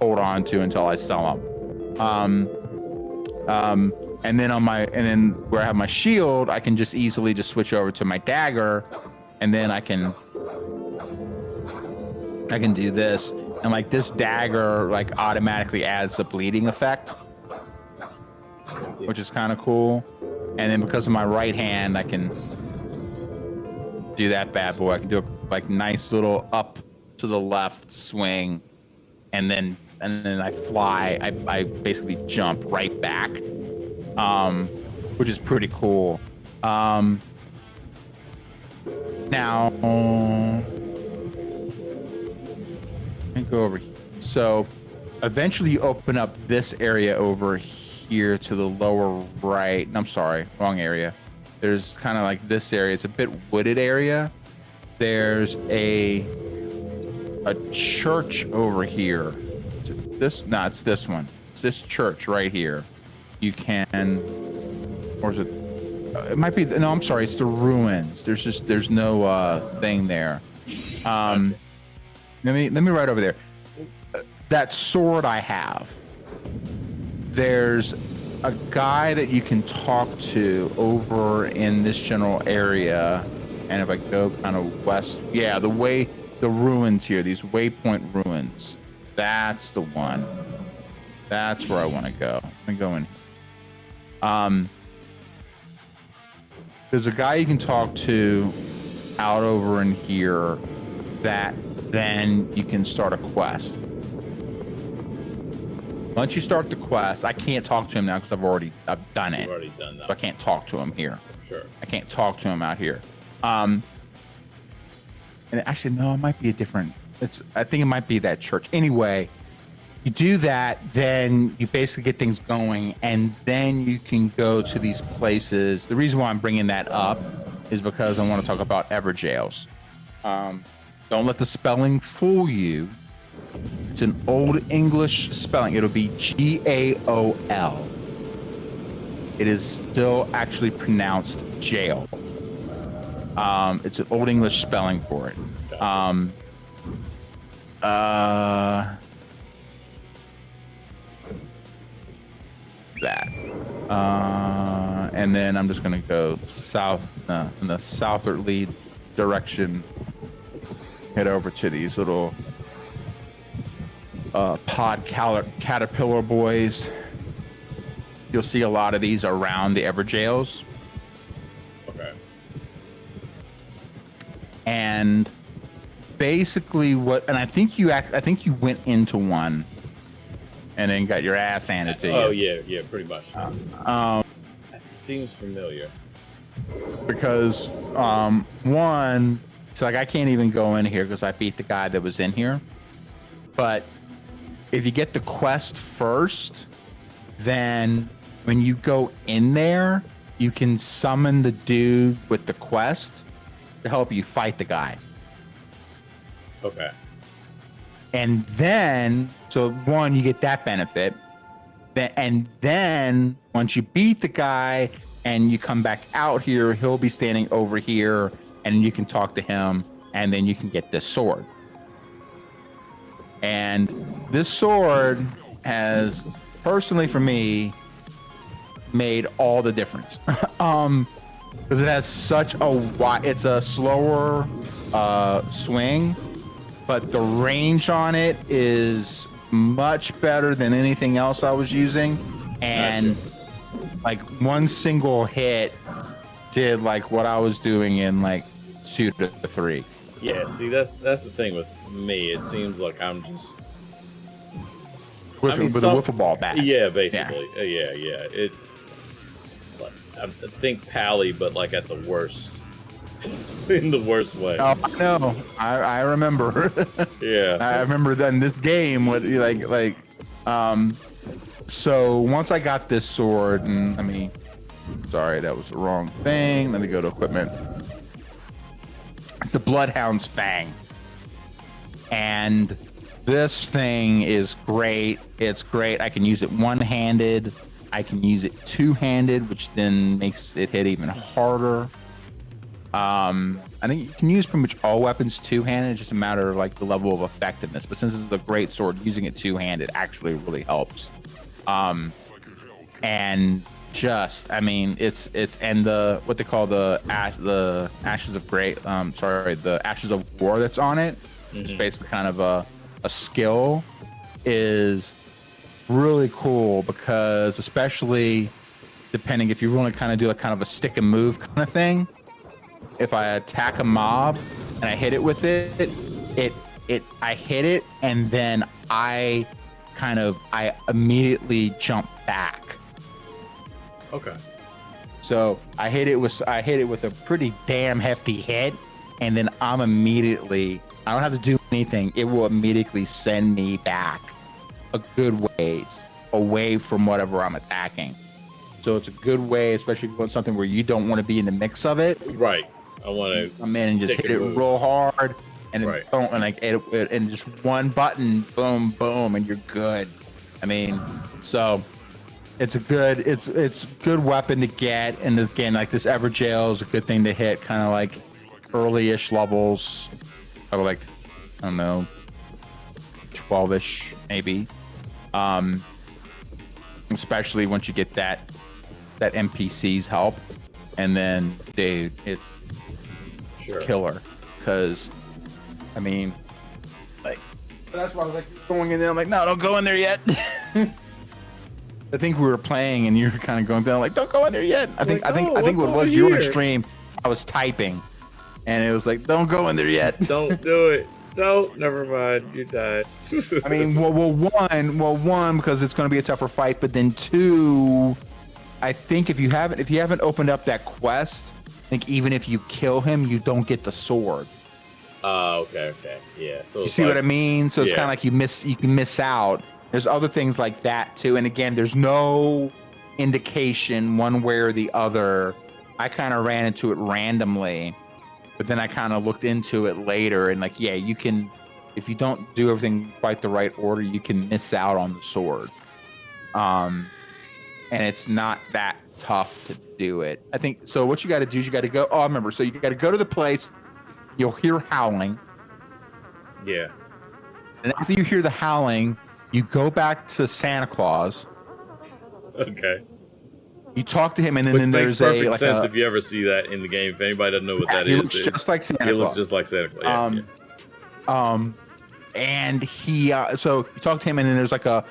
B: hold on to until I sell them. And then where I have my shield, I can just easily just switch over to my dagger, and then I can do this, and like this dagger like automatically adds a bleeding effect, which is kind of cool. And then because of my right hand, I can do that bad boy. I can do a like nice little up to the left swing, and then I fly. I basically jump right back, which is pretty cool. Now, let me go over here. So eventually you open up this area over here to the lower right. I'm sorry, wrong area. There's kind of like this area. It's a bit wooded area. There's a church over here. It's this one. It's this church right here. You can, or is it? It might be. No, I'm sorry. It's the ruins. There's no thing there. Let me right over there. That sword I have. There's a guy that you can talk to over in this general area, and if I go kind of west, yeah, the ruins here, these waypoint ruins. That's the one. That's where I want to go. Let me go in. There's a guy you can talk to out over in here that then you can start a quest. Once you start the quest, I can't talk to him now because I've done it.
A: You've already done that.
B: So I can't talk to him here.
A: Sure.
B: I can't talk to him out here. And actually, no, it might be a different. I think it might be that church. Anyway, you do that, then you basically get things going, and then you can go to these places. The reason why I'm bringing that up is because I want to talk about Evergaols. Don't let the spelling fool you. It's an Old English spelling. It'll be Gaol. It is still actually pronounced jail. It's an Old English spelling for it. That. And then I'm just gonna go south in the southerly direction. Head over to these little pod caterpillar boys. You'll see a lot of these around the Evergaols.
A: Okay.
B: And basically I think you went into one and then got your ass handed to you.
A: Oh yeah, pretty much. That seems familiar.
B: Because one, so like I can't even go in here because I beat the guy that was in here. But if you get the quest first, then when you go in there, you can summon the dude with the quest to help you fight the guy.
A: Okay.
B: And then, so one, you get that benefit. And then once you beat the guy and you come back out here, he'll be standing over here and you can talk to him, and then you can get this sword. And this sword has, personally for me, made all the difference. Because it has such a wide, it's a slower swing, but the range on it is much better than anything else I was using. And like one single hit did like what I was doing in like 2 to 3.
A: Yeah, see, that's the thing with me. It seems like I'm just
B: with a wiffle ball bat.
A: Yeah, basically. Yeah. I think Pally, but like at the worst, in the worst way.
B: Oh, I know. I remember.
A: Yeah.
B: I remember that in this game, what so once I got this sword, and sorry, that was the wrong thing. Let me go to equipment. It's the Bloodhound's Fang. And this thing is great. It's great. I can use it one-handed. I can use it two-handed, which then makes it hit even harder. I think you can use pretty much all weapons two-handed. It's just a matter of like the level of effectiveness. But since it's a great sword, using it two-handed actually really helps. And just, it's and the what they call the ashes of the ashes of war that's on it. It's basically kind of a skill is really cool because especially depending if you want to kind of do like kind of a stick and move kind of thing. If I attack a mob and I hit it with I hit it and then I immediately jump back.
A: Okay.
B: So I hit it with a pretty damn hefty hit, and then I don't have to do anything. It will immediately send me back a good ways away from whatever I'm attacking. So it's a good way, especially if you want something where you don't want to be in the mix of it.
A: Right. I want to
B: come in and just hit it real hard, and then and just one button, boom, boom, and you're good. So it's a good weapon to get, and again, like this Everjail is a good thing to hit, kind of like early-ish levels, or like I don't know, 12-ish maybe. Especially once you get that NPC's help, and then dude, it's killer. Because that's why I was like going in there. I'm like, no, don't go in there yet. I think we were playing, and you were kind of going down, like, don't go in there yet. I think what it was, you were in stream. I was typing, and it was like, don't go in there yet.
A: Don't do it. No, never mind. You died.
B: One, because it's going to be a tougher fight, but then two, I think if you haven't opened up that quest, I think even if you kill him, you don't get the sword.
A: Okay, yeah. So
B: you see what I mean? So it's kind of like you can miss out. There's other things like that too, and again, there's no indication one way or the other. I kind of ran into it randomly. But then I kind of looked into it later, and like, yeah, you can, if you don't do everything quite the right order, you can miss out on the sword. And it's not that tough to do it. I think, so what you got to do is you got to go, I remember, so you got to go to the place, you'll hear howling.
A: Yeah.
B: And after you hear the howling, you go back to Santa Claus.
A: Okay.
B: You talk to him, and then
A: Which
B: there's
A: makes perfect sense if you ever see that in the game. If anybody doesn't know what that is,
B: he looks just like Santa Claus.
A: He looks just like Santa Claus.
B: And he so you talk to him, and then there's like a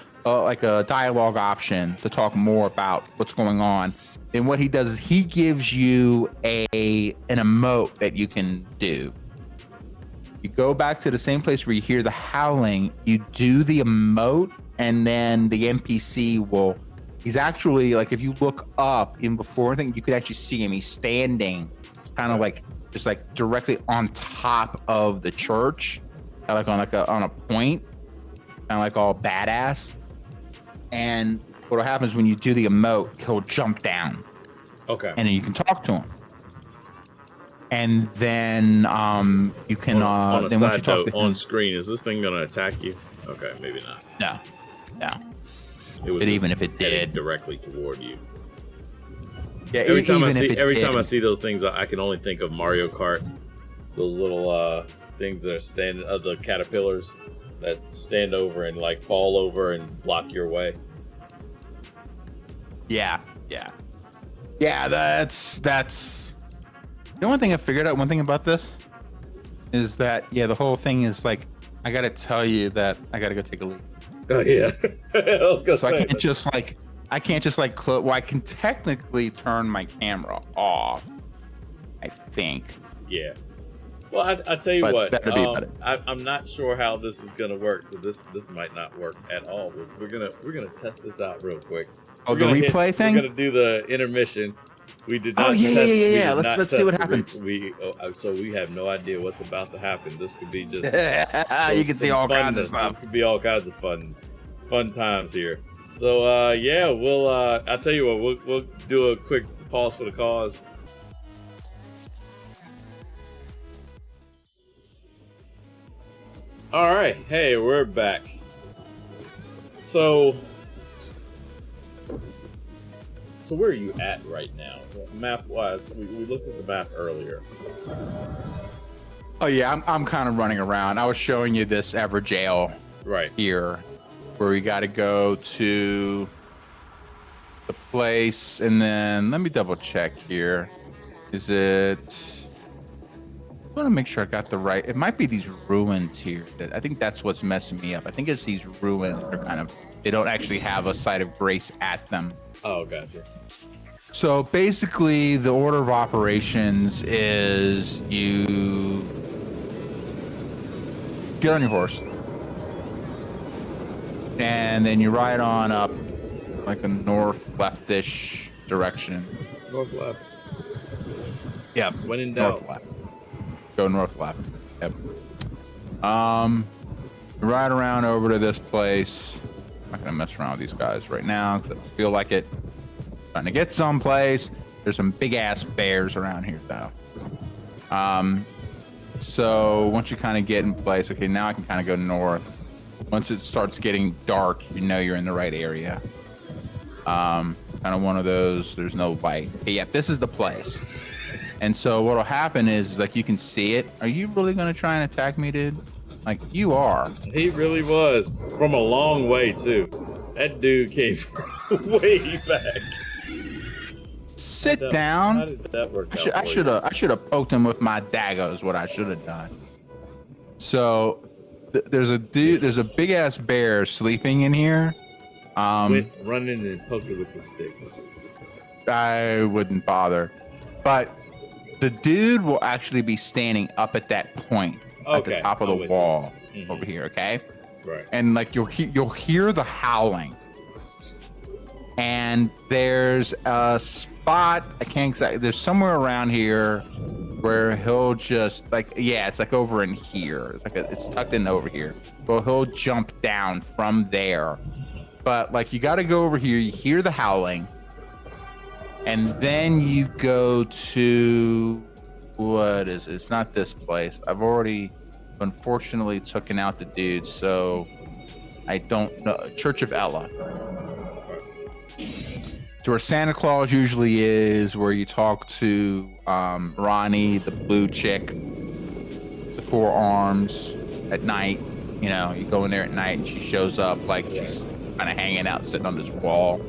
B: dialogue option to talk more about what's going on. And what he does is he gives you an emote that you can do. You go back to the same place where you hear the howling. You do the emote, and then the NPC will. He's actually, like, if you look up in before, I think you could actually see him. He's standing kind of like just like directly on top of the church, kind of like on a point, kind of like all badass. And what happens when you do the emote, he'll jump down.
A: Okay.
B: And then you can talk to him. And then you can
A: on a
B: then
A: side
B: once you talk
A: note,
B: to him,
A: on screen, is this thing gonna attack you? Okay, maybe not.
B: No.
A: But
B: even if it did,
A: directly toward you.
B: Yeah.
A: Every time I see those things, I can only think of Mario Kart. Those little things that are standing, the caterpillars that stand over and like fall over and block your way.
B: Yeah. That's. You know, one thing I figured out. One thing about this is that the whole thing is like, I gotta tell you that I gotta go take a leak.
A: Oh yeah. I was gonna say
B: I can't just like close. Well, I can technically turn my camera off, I think.
A: Yeah. Well, I tell you what. I'm not sure how this is gonna work, so this might not work at all. We're gonna test this out real quick.
B: Oh, the replay thing.
A: We're gonna do the intermission, We did
B: Oh
A: not
B: yeah, yeah,
A: test.
B: yeah,
A: We
B: yeah.
A: did
B: Let's
A: not
B: see
A: test
B: what
A: the
B: happens.
A: so we have no idea what's about to happen. This could be just
B: You can see
A: some
B: all kinds of
A: funness.
B: stuff.
A: This could be all kinds of fun times here. So yeah, we'll I'll tell you what, we'll do a quick pause for the cause. All right, hey, we're back. So where are you at right now, map wise? We looked at the map earlier.
B: Oh yeah, I'm kind of running around. I was showing you this Ever Jail
A: Right
B: here, where we got to go to the place, and then let me double check here. Is it? I want to make sure I got the right. It might be these ruins here. I think that's what's messing me up. I think it's these ruins. They're kind of. They don't actually have a site of grace at them.
A: Oh, gotcha.
B: So basically, the order of operations is you get on your horse, and then you ride on up like a north leftish direction.
A: North left.
B: Yep.
A: When in doubt.
B: North left. Go north left. Yep. Ride around over to this place. I'm not gonna mess around with these guys right now because I don't feel like it. Trying to get someplace. There's some big ass bears around here though. So once you kind of get in place, okay, now I can kind of go north. Once it starts getting dark, you know you're in the right area. Kind of one of those. There's no light. Okay, yeah, this is the place. And so what'll happen is like you can see it. Are you really gonna try and attack me, dude? Like you are.
A: He really was from a long way too. That dude came from way back.
B: Sit down.
A: How did that work out?
B: I should have poked him with my dagger. Is what I should have done. So there's a big ass bear sleeping in here.
A: Went running and poked it with the stick.
B: I wouldn't bother, but the dude will actually be standing up at that point at the top of the wall over here. Okay.
A: Right.
B: And like you'll hear the howling. And there's a spot, I can't exactly, there's somewhere around here where he'll just like, yeah, it's like over in here. It's like it's tucked in over here. Well, he'll jump down from there. But like you got to go over here, you hear the howling, and then you go to, what is it? It's not this place. I've already unfortunately taken out the dude, so I don't know. Church of Ella. So where Santa Claus usually is, where you talk to Ronnie, the blue chick, the four arms at night. You know, you go in there at night and she shows up like she's kind of hanging out, sitting on this wall.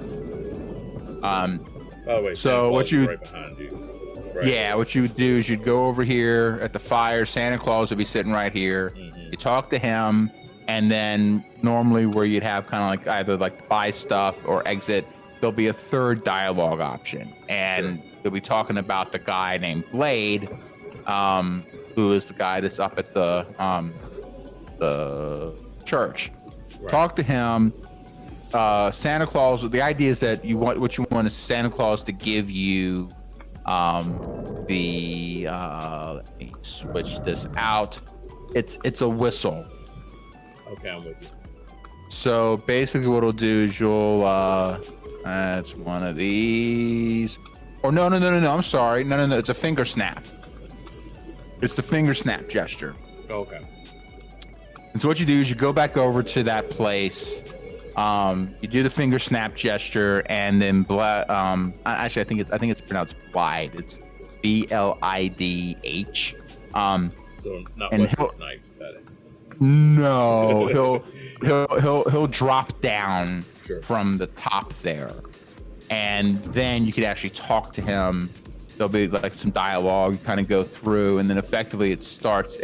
A: Oh wait.
B: So what you?
A: Right behind you. Right.
B: Yeah, what you would do is you'd go over here at the fire. Santa Claus would be sitting right here. You talk to him, and then normally where you'd have kind of like either like buy stuff or exit, there'll be a third dialogue option, and they'll be talking about the guy named Blade, who is the guy that's up at the church. Right. Talk to him. Santa Claus. The idea is that what you want is Santa Claus to give you let me switch this out. It's a whistle.
A: Okay, I'm with you.
B: So basically what it'll do is you'll it's one of these. Or no, I'm sorry. No, it's a finger snap. It's the finger snap gesture.
A: Okay.
B: And so what you do is you go back over to that place. You do the finger snap gesture, and then actually I think it's pronounced Blide. It's BLIDH.
A: So not Wesley Snipes, got it.
B: No, he'll drop down from the top there, and then you could actually talk to him. There'll be like some dialogue, you kind of go through, and then effectively it starts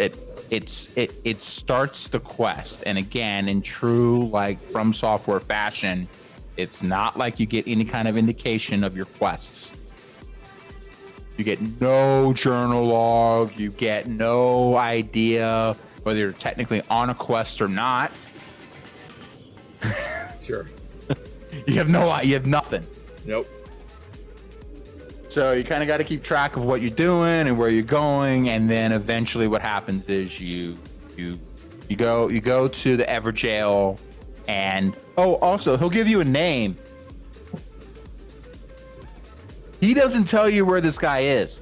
B: the quest. And again, in true like From Software fashion, it's not like you get any kind of indication of your quests. You get no journal log. You get no idea whether you're technically on a quest or not.
A: Sure.
B: You have nothing.
A: Nope.
B: So you kind of got to keep track of what you're doing and where you're going, and then eventually what happens is you go to the Everjail, and also he'll give you a name. He doesn't tell you where this guy is.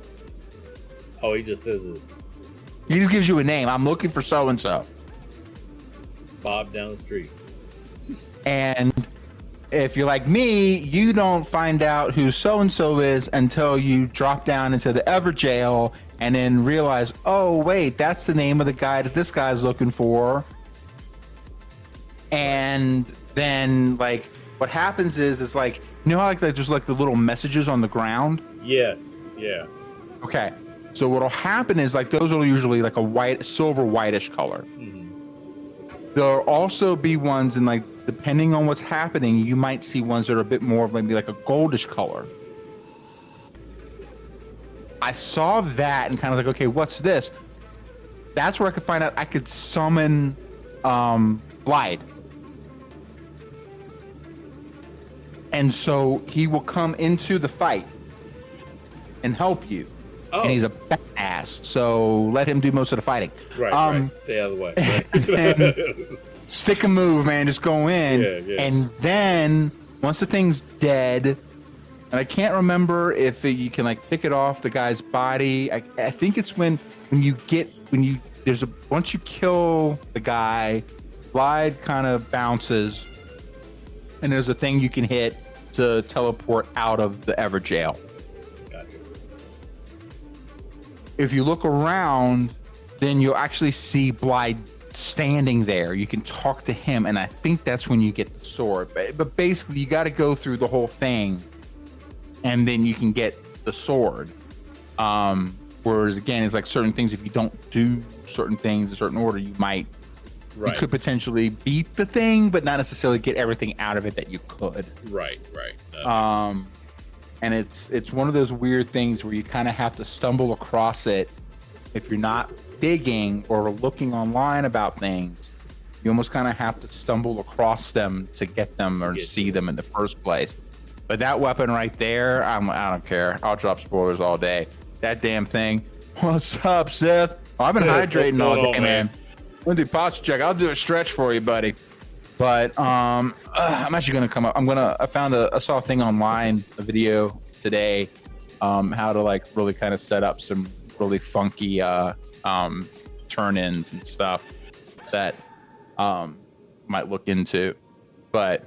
A: Oh, he just says it.
B: He just gives you a name. I'm looking for so and so.
A: Bob down the street.
B: And if you're like me, you don't find out who so and so is until you drop down into the Everjail and then realize, oh wait, that's the name of the guy that this guy's looking for. And then like what happens is like, you know how like there's like the little messages on the ground?
A: Yes. Yeah.
B: Okay. So what'll happen is like those are usually like a silver whitish color.
A: Mm-hmm.
B: There'll also be ones in like, depending on what's happening, you might see ones that are a bit more of maybe like a goldish color. I saw that and kind of like, okay, what's this? That's where I could find out I could summon Blide. And so he will come into the fight and help you.
A: Oh.
B: And he's a badass. So let him do most of the fighting.
A: Right, right. Stay out of the way. Right.
B: Stick a move, man. Just go in.
A: Yeah.
B: And then once the thing's dead, and I can't remember if you can like pick it off the guy's body. I think it's once you kill the guy, Glide kind of bounces, and there's a thing you can hit to teleport out of the Everjail.
A: Gotcha.
B: If you look around, then you'll actually see Blide standing there. You can talk to him, and I think that's when you get the sword. But basically, you got to go through the whole thing, and then you can get the sword. Whereas again, it's like certain things. If you don't do certain things in a certain order, you might. Right. You could potentially beat the thing, but not necessarily get everything out of it that you could.
A: Right.
B: And it's one of those weird things where you kind of have to stumble across it. If you're not digging or looking online about things, you almost kind of have to stumble across them to get them or see them in the first place. But that weapon right there, I don't care. I'll drop spoilers all day. That damn thing. What's up, Seth? Oh, I've been hydrating all day, man. I'm gonna do posture check. I'll do a stretch for you, buddy. But I'm actually gonna come up. I saw a thing online, a video today, how to like really kind of set up some really funky turn-ins and stuff that might look into. But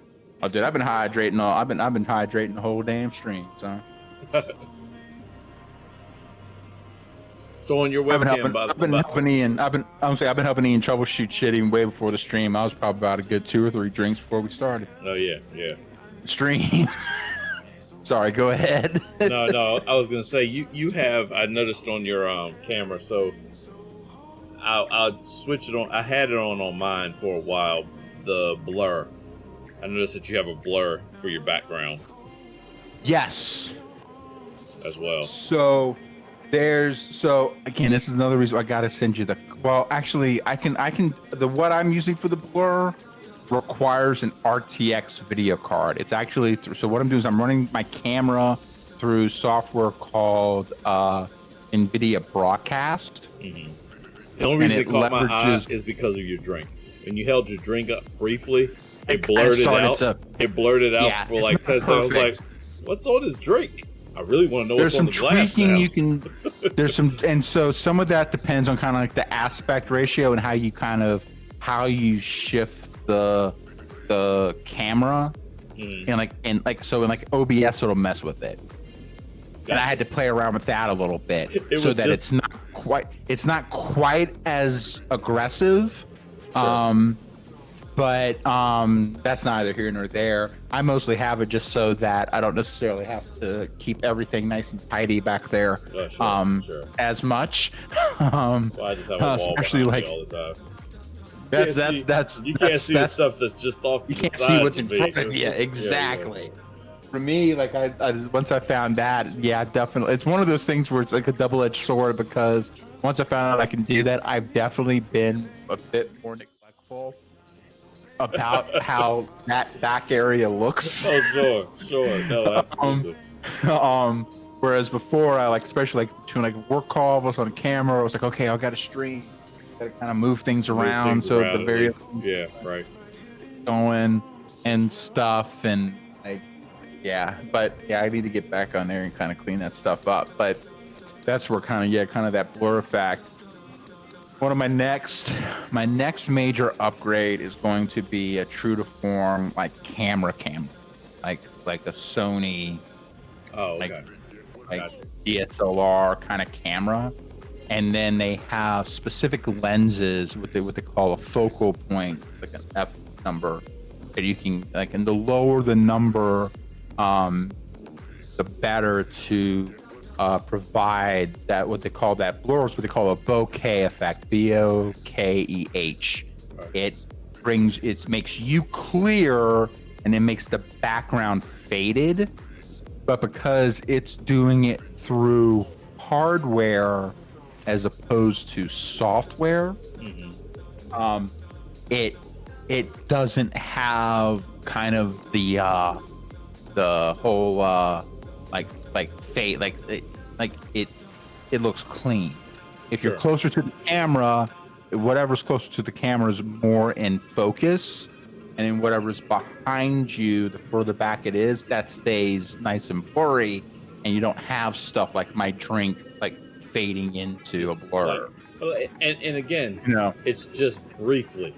B: dude, I've been hydrating the whole damn stream, son.
A: So on your webcam,
B: I've been helping Ian troubleshoot shit even way before the stream. I was probably about a good 2 or 3 drinks before we started.
A: Oh yeah.
B: Stream. Sorry, go ahead.
A: No. I was gonna say you have. I noticed on your camera. So I'll switch it on. I had it on mine for a while. The blur. I noticed that you have a blur for your background.
B: Yes.
A: As well.
B: So again, this is another reason I gotta send you well, actually I can what I'm using for the blur requires an RTX video card. It's actually so what I'm doing is I'm running my camera through software called NVIDIA Broadcast.
A: Mm-hmm. The only reason it caught my eye is because of your drink. When you held your drink up briefly, it blurred it out. It blurred it out for like 10 seconds. I was like, what's on his drink? I really want to know what's on the glass.
B: There's some tweaking you can. There's some, and so some of that depends on kind of like the aspect ratio and how you shift the camera, and like so in like OBS it'll mess with it. Gotcha. And I had to play around with that a little bit so that it's not quite as aggressive. Sure. But that's neither here nor there. I mostly have it just so that I don't necessarily have to keep everything nice and tidy back there as much.
A: Well, I just have a wall especially like all the time. You can't see the stuff that's just off.
B: You can't see what's in front of you. Exactly. Yeah. For me, like I once I found that, yeah, definitely, it's one of those things where it's like a double-edged sword because once I found out I can do that, I've definitely been a bit more neglectful about how that back area looks.
A: Oh, sure. No, absolutely.
B: Whereas before, I like, especially like between like work call, I was on camera, I was like, okay, I got to stream, got to kind of move things around, so the various
A: right.
B: going and stuff, and like, yeah, but yeah, I need to get back on there and kind of clean that stuff up. But that's where kind of that blur effect. One of my next major upgrade is going to be a true to form like camera, like a Sony,
A: Oh, okay.
B: like DSLR kind of camera, and then they have specific lenses with what they call a focal point, like an F number, that you can like, and the lower the number, the better to provide that what they call that blur, is what they call a bokeh effect, Bokeh. It makes you clear and it makes the background faded, but because it's doing it through hardware as opposed to software, it doesn't have kind of the whole like fade, it looks clean. If you're closer to the camera, whatever's closer to the camera is more in focus, and then whatever's behind you, the further back it is, that stays nice and blurry, and you don't have stuff like my drink like fading into a blur.
A: And again, it's just briefly.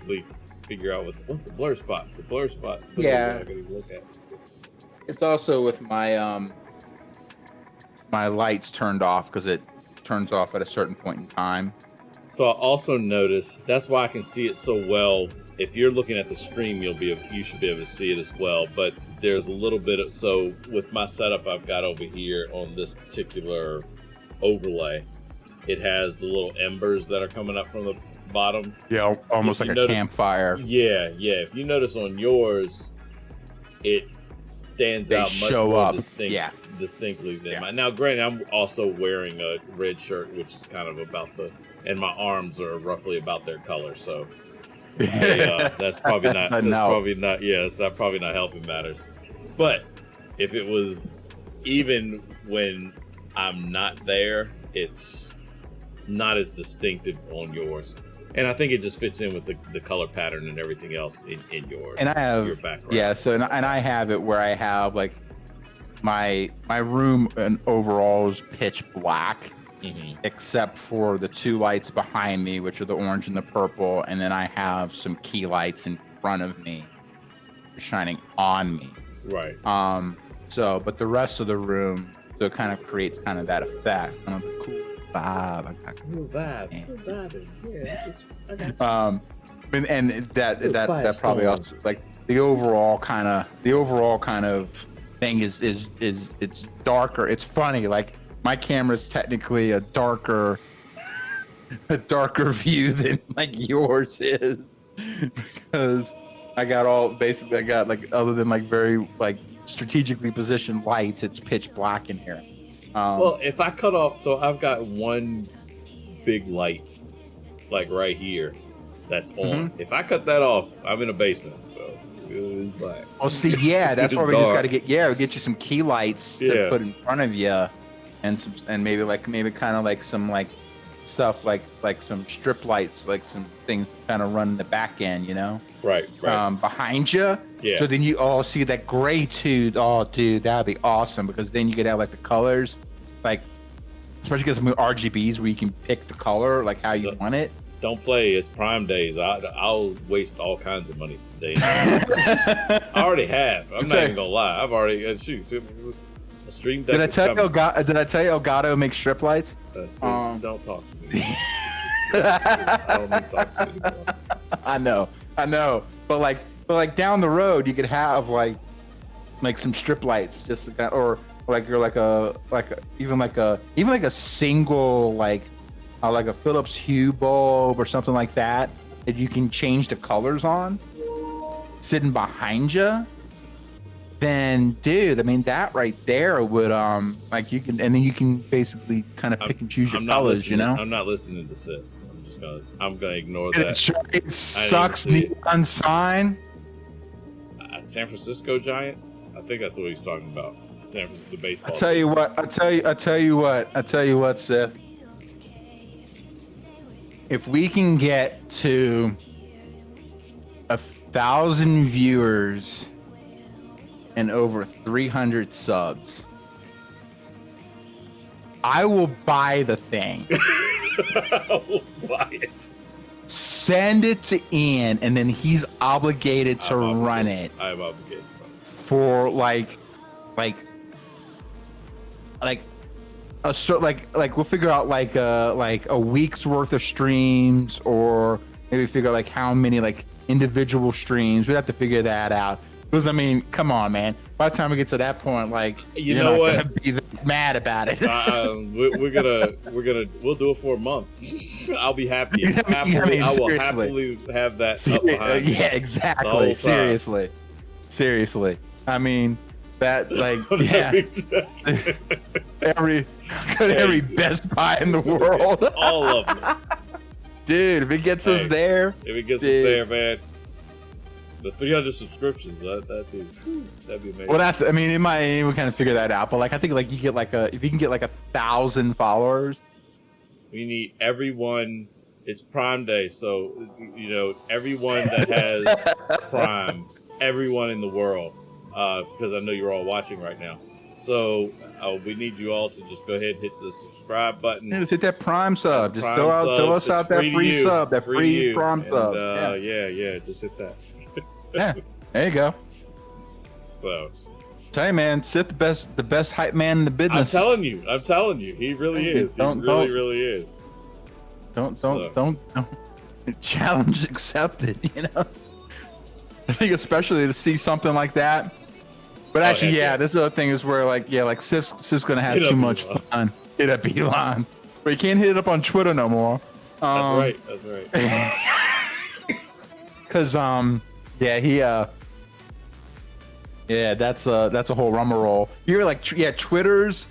A: We figure out what's the blur spot. The blur spot's I gotta look at.
B: It's also with my my lights turned off, because it turns off at a certain point in time.
A: So I also noticed, that's why I can see it so well. If you're looking at the stream, you should be able to see it as well. But there's a little bit of, so with my setup I've got over here on this particular overlay, it has the little embers that are coming up from the bottom.
B: Yeah, almost like a campfire.
A: Yeah. If you notice on yours, it stands out much more distinctly than mine. Now, granted, I'm also wearing a red shirt, which is kind of about and my arms are roughly about their color, so that's probably not. That's probably not helping matters. But if it was, even when I'm not there, it's not as distinctive on yours. And I think it just fits in with the color pattern and everything else in your your background.
B: Yeah, so and I have it where I have like my room and overall is pitch black, except for the two lights behind me, which are the orange and the purple, and then I have some key lights in front of me shining on me.
A: Right.
B: So, but the rest of the room, so it kind of creates kind of that effect, kind of the cool vibe. I got
A: cool vibe.
B: Yeah. And that probably also, like, the overall kind of thing is it's darker. It's funny, like my camera is technically a darker view than like yours is, because I got like, other than like very like strategically positioned lights, it's pitch black in here.
A: Well, if I cut off, so I've got one big light like right here that's on. If I cut that off, I'm in a basement. So it's black.
B: Oh, see, yeah, that's where we just got to get you some key lights to put in front of you, and maybe kind of like some like stuff like some strip lights, like some things kind of run in the back end,
A: right
B: behind you.
A: Yeah.
B: So then you all see that gray too. Oh, dude, that'd be awesome, because then you could have like the colors, like especially because some RGBs where you can pick the color like how you want it.
A: Don't play. It's Prime days. I'll waste all kinds of money today. I already have. I'm not even gonna lie. I've already a stream deck.
B: Did I tell you Elgato makes strip lights?
A: Don't talk to me. I don't need to talk to you anymore.
B: I know. But like down the road, you could have like some strip lights, just like that, or like you're like even like a single like a Philips Hue bulb or something like that you can change the colors on, sitting behind you. Then, dude, I mean, that right there would like you can, and then you can basically kind of pick and choose your colors,
A: I'm not listening to Sid. I'm gonna ignore that.
B: It sucks. Neon sign.
A: San Francisco Giants. I think that's what he's talking about. the baseball.
B: I tell you what, Seth. If we can get to 1,000 viewers and over 300 subs, I will buy the thing.
A: I will buy it.
B: Send it to Ian, and then he's obligated to run it.
A: I'm obligated
B: for like we'll figure out like a week's worth of streams, or maybe figure out like how many like individual streams. We'd have to figure that out. Because I mean, come on, man. By the time we get to that point, like
A: you know what,
B: gonna be that mad about it.
A: we'll do it for a month. I'll be happy. I will happily have that up behind me.
B: Yeah, exactly. Seriously. I mean, that like every Best Buy in the world.
A: All of them.
B: Dude, if it gets us there.
A: If it gets us there, man. The 300 subscriptions, that'd be amazing.
B: Well, we kind of figure that out, but like I think like you get like if you can get like 1,000 followers.
A: We need everyone. It's Prime Day, so everyone that has Prime, everyone in the world, because I know you're all watching right now. So we need you all to just go ahead and hit the subscribe button.
B: Yeah, just hit that Prime sub. Just throw us out that free sub, that free Prime sub.
A: Yeah, just hit that.
B: Yeah, there you go.
A: So,
B: tell you, man, Sith the best hype man in the business.
A: I'm telling you, he really is. He really is.
B: Don't challenge accepted. I think especially to see something like that. But actually, this other thing is where like Sith's gonna have too much fun. Hit up Elon, but you can't hit it up on Twitter no more.
A: That's right.
B: Cause that's a whole rummer roll. You're like, Twitter's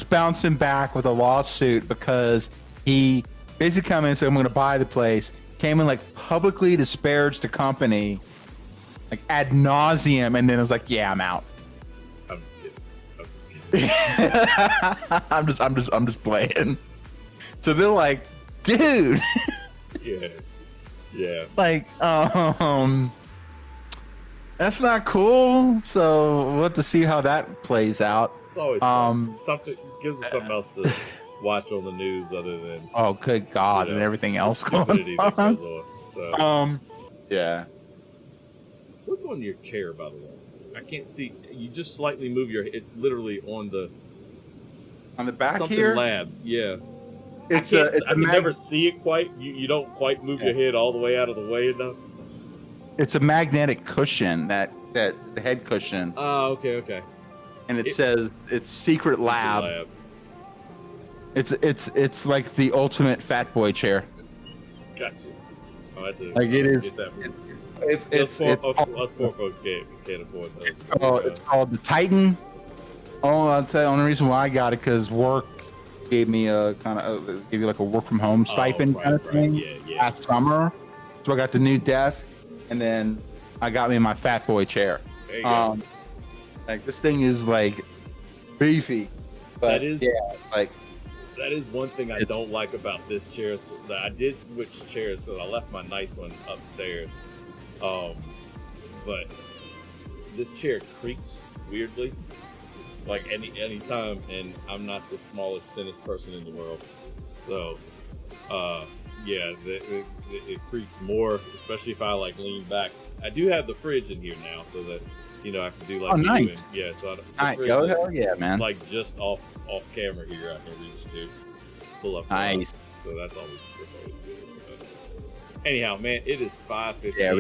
B: bouncing back with a lawsuit because he basically came in and said, I'm going to buy the place. Came in like publicly disparaged the company, like ad nauseum, and then it was like, yeah, I'm out.
A: I'm just kidding.
B: I'm just playing. So they're like, dude.
A: Yeah.
B: Like, that's not cool. So we'll have to see how that plays out.
A: It's always something gives us something else to watch on the news other than
B: good God, and everything else going on. So yeah.
A: What's on your chair, by the way? I can't see. You just slightly move your. It's literally on the
B: back
A: something
B: here.
A: Labs, yeah. I can never see it quite. You don't quite move your head all the way out of the way enough.
B: It's a magnetic cushion, that the head cushion.
A: Oh, okay.
B: And it says it's Secret Lab. It's like the ultimate fat boy chair.
A: Gotcha.
B: It is. It's
A: us poor folks can't afford those.
B: It's called the Titan. Oh, I'll tell you, the only reason why I got it because work gave me a kind of give you like a work from home stipend kind of thing last summer. So I got the new desk, and then I got me my fat boy chair.
A: There you go.
B: Like this thing is like beefy. But
A: that is
B: like
A: that is one thing I don't like about this chair. So I did switch chairs because I left my nice one upstairs. But this chair creaks weirdly. Like any time, and I'm not the smallest, thinnest person in the world, so it creaks more, especially if I like lean back. I do have the fridge in here now, so that I can do like
B: nice.
A: So
B: hell yeah, man.
A: Like just off camera here, I can reach to pull up.
B: Nice.
A: So that's always good. But anyhow, man, it is 5:15.
B: Yeah,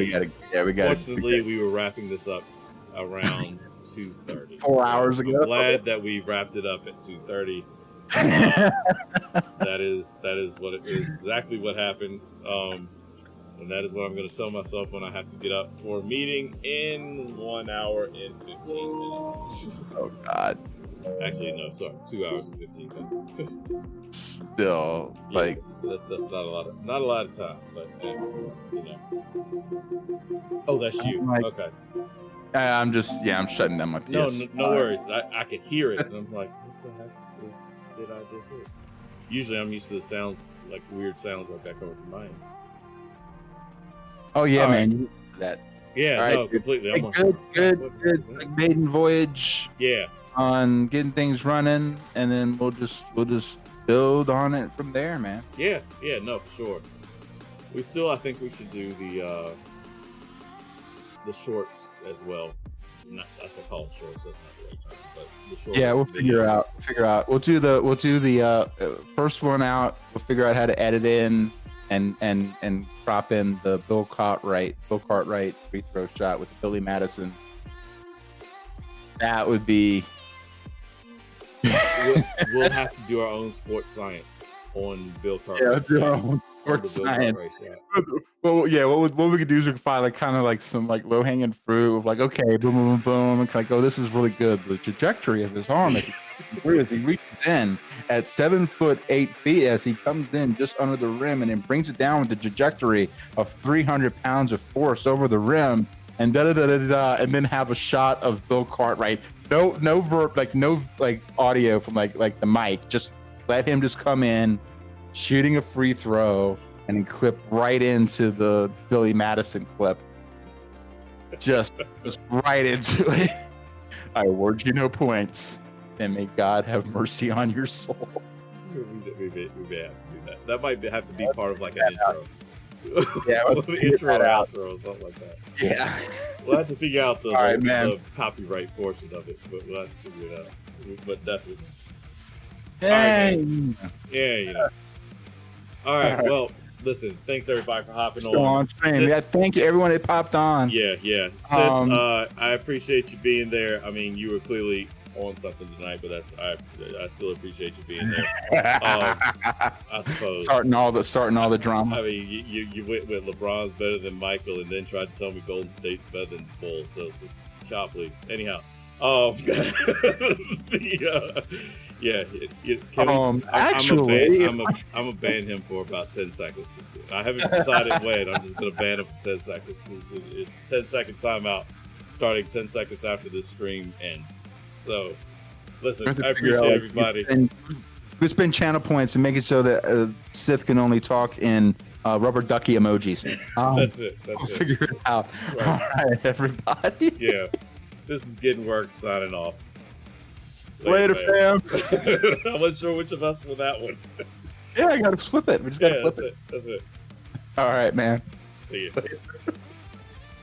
B: we got.
A: Fortunately, we were wrapping this up around 2:30.
B: 4 hours ago.
A: I'm glad that we wrapped it up at 2:30. That is what it is. Exactly what happened. And that is what I'm going to tell myself when I have to get up for a meeting in 1 hour and 15 minutes.
B: Oh God.
A: Actually, no, sorry, 2 hours and 15 minutes.
B: Still, like
A: that's not a lot of time, but Oh, that's you. Okay.
B: I'm shutting down my PS.
A: No worries. I could hear it, and I'm like, what the heck did I just hear? Usually, I'm used to the sounds, like weird sounds like that coming from mine.
B: Oh yeah,
A: All
B: man.
A: right.
B: You that.
A: Yeah,
B: All right,
A: no,
B: dude.
A: completely.
B: Hey, good. Like maiden voyage
A: Yeah.
B: on getting things running, and then we'll just build on it from there, man.
A: Yeah, no, for sure. I think we should do the shorts as well. I say call them shorts. That's not the right term, but the shorts.
B: Yeah, we'll figure out. We'll do the first one out. We'll figure out how to edit in and crop in the Bill Cartwright free throw shot with Billy Madison. That would be.
A: We'll have to do our own sports science on Bill Cartwright.
B: Yeah, let's do our own sports science. Well, yeah. What we could do is we could find like kind of like some like low hanging fruit of like, okay, boom, boom, boom, boom, and like, oh, this is really good. The trajectory of his arm as he reaches in at 7'8" as he comes in just under the rim and then brings it down with the trajectory of 300 pounds of force over the rim, and and then have a shot of Bill Cartwright. No audio from like the mic. Just let him just come in, shooting a free throw, and then clip right into the Billy Madison clip. Just right into it. I award you no points, and may God have mercy on your soul.
A: We may have to do that. That might have to be part of like an intro.
B: Yeah,
A: intro or outro or something like that.
B: Yeah.
A: We'll have to figure out the copyright portion of it, but we'll have to figure it out. But definitely.
B: Dang.
A: Yeah, you know. All right. Well, listen. Thanks everybody for hopping on.
B: Yeah, thank you everyone that popped on.
A: Yeah. Sid, I appreciate you being there. I mean, you were clearly on something tonight, but I still appreciate you being there. I suppose starting all the drama. I mean, you went with LeBron's better than Michael, and then tried to tell me Golden State's better than the Bulls. So it's a chop, please. Anyhow,
B: actually,
A: I'm gonna ban him for about 10 seconds. I haven't decided when. I'm just gonna ban him for 10 seconds. 10-second timeout, starting 10 seconds after this stream ends. So, listen, I appreciate everybody.
B: We spend channel points and make it so that Sith can only talk in rubber ducky emojis.
A: That's it.
B: We'll figure it out. Right. All right, everybody.
A: Yeah. This is Getting Work signing off.
B: Later, fam.
A: I wasn't sure which of us for that one.
B: Yeah, I gotta flip it. We just gotta flip it.
A: That's it.
B: All right, man.
A: See you.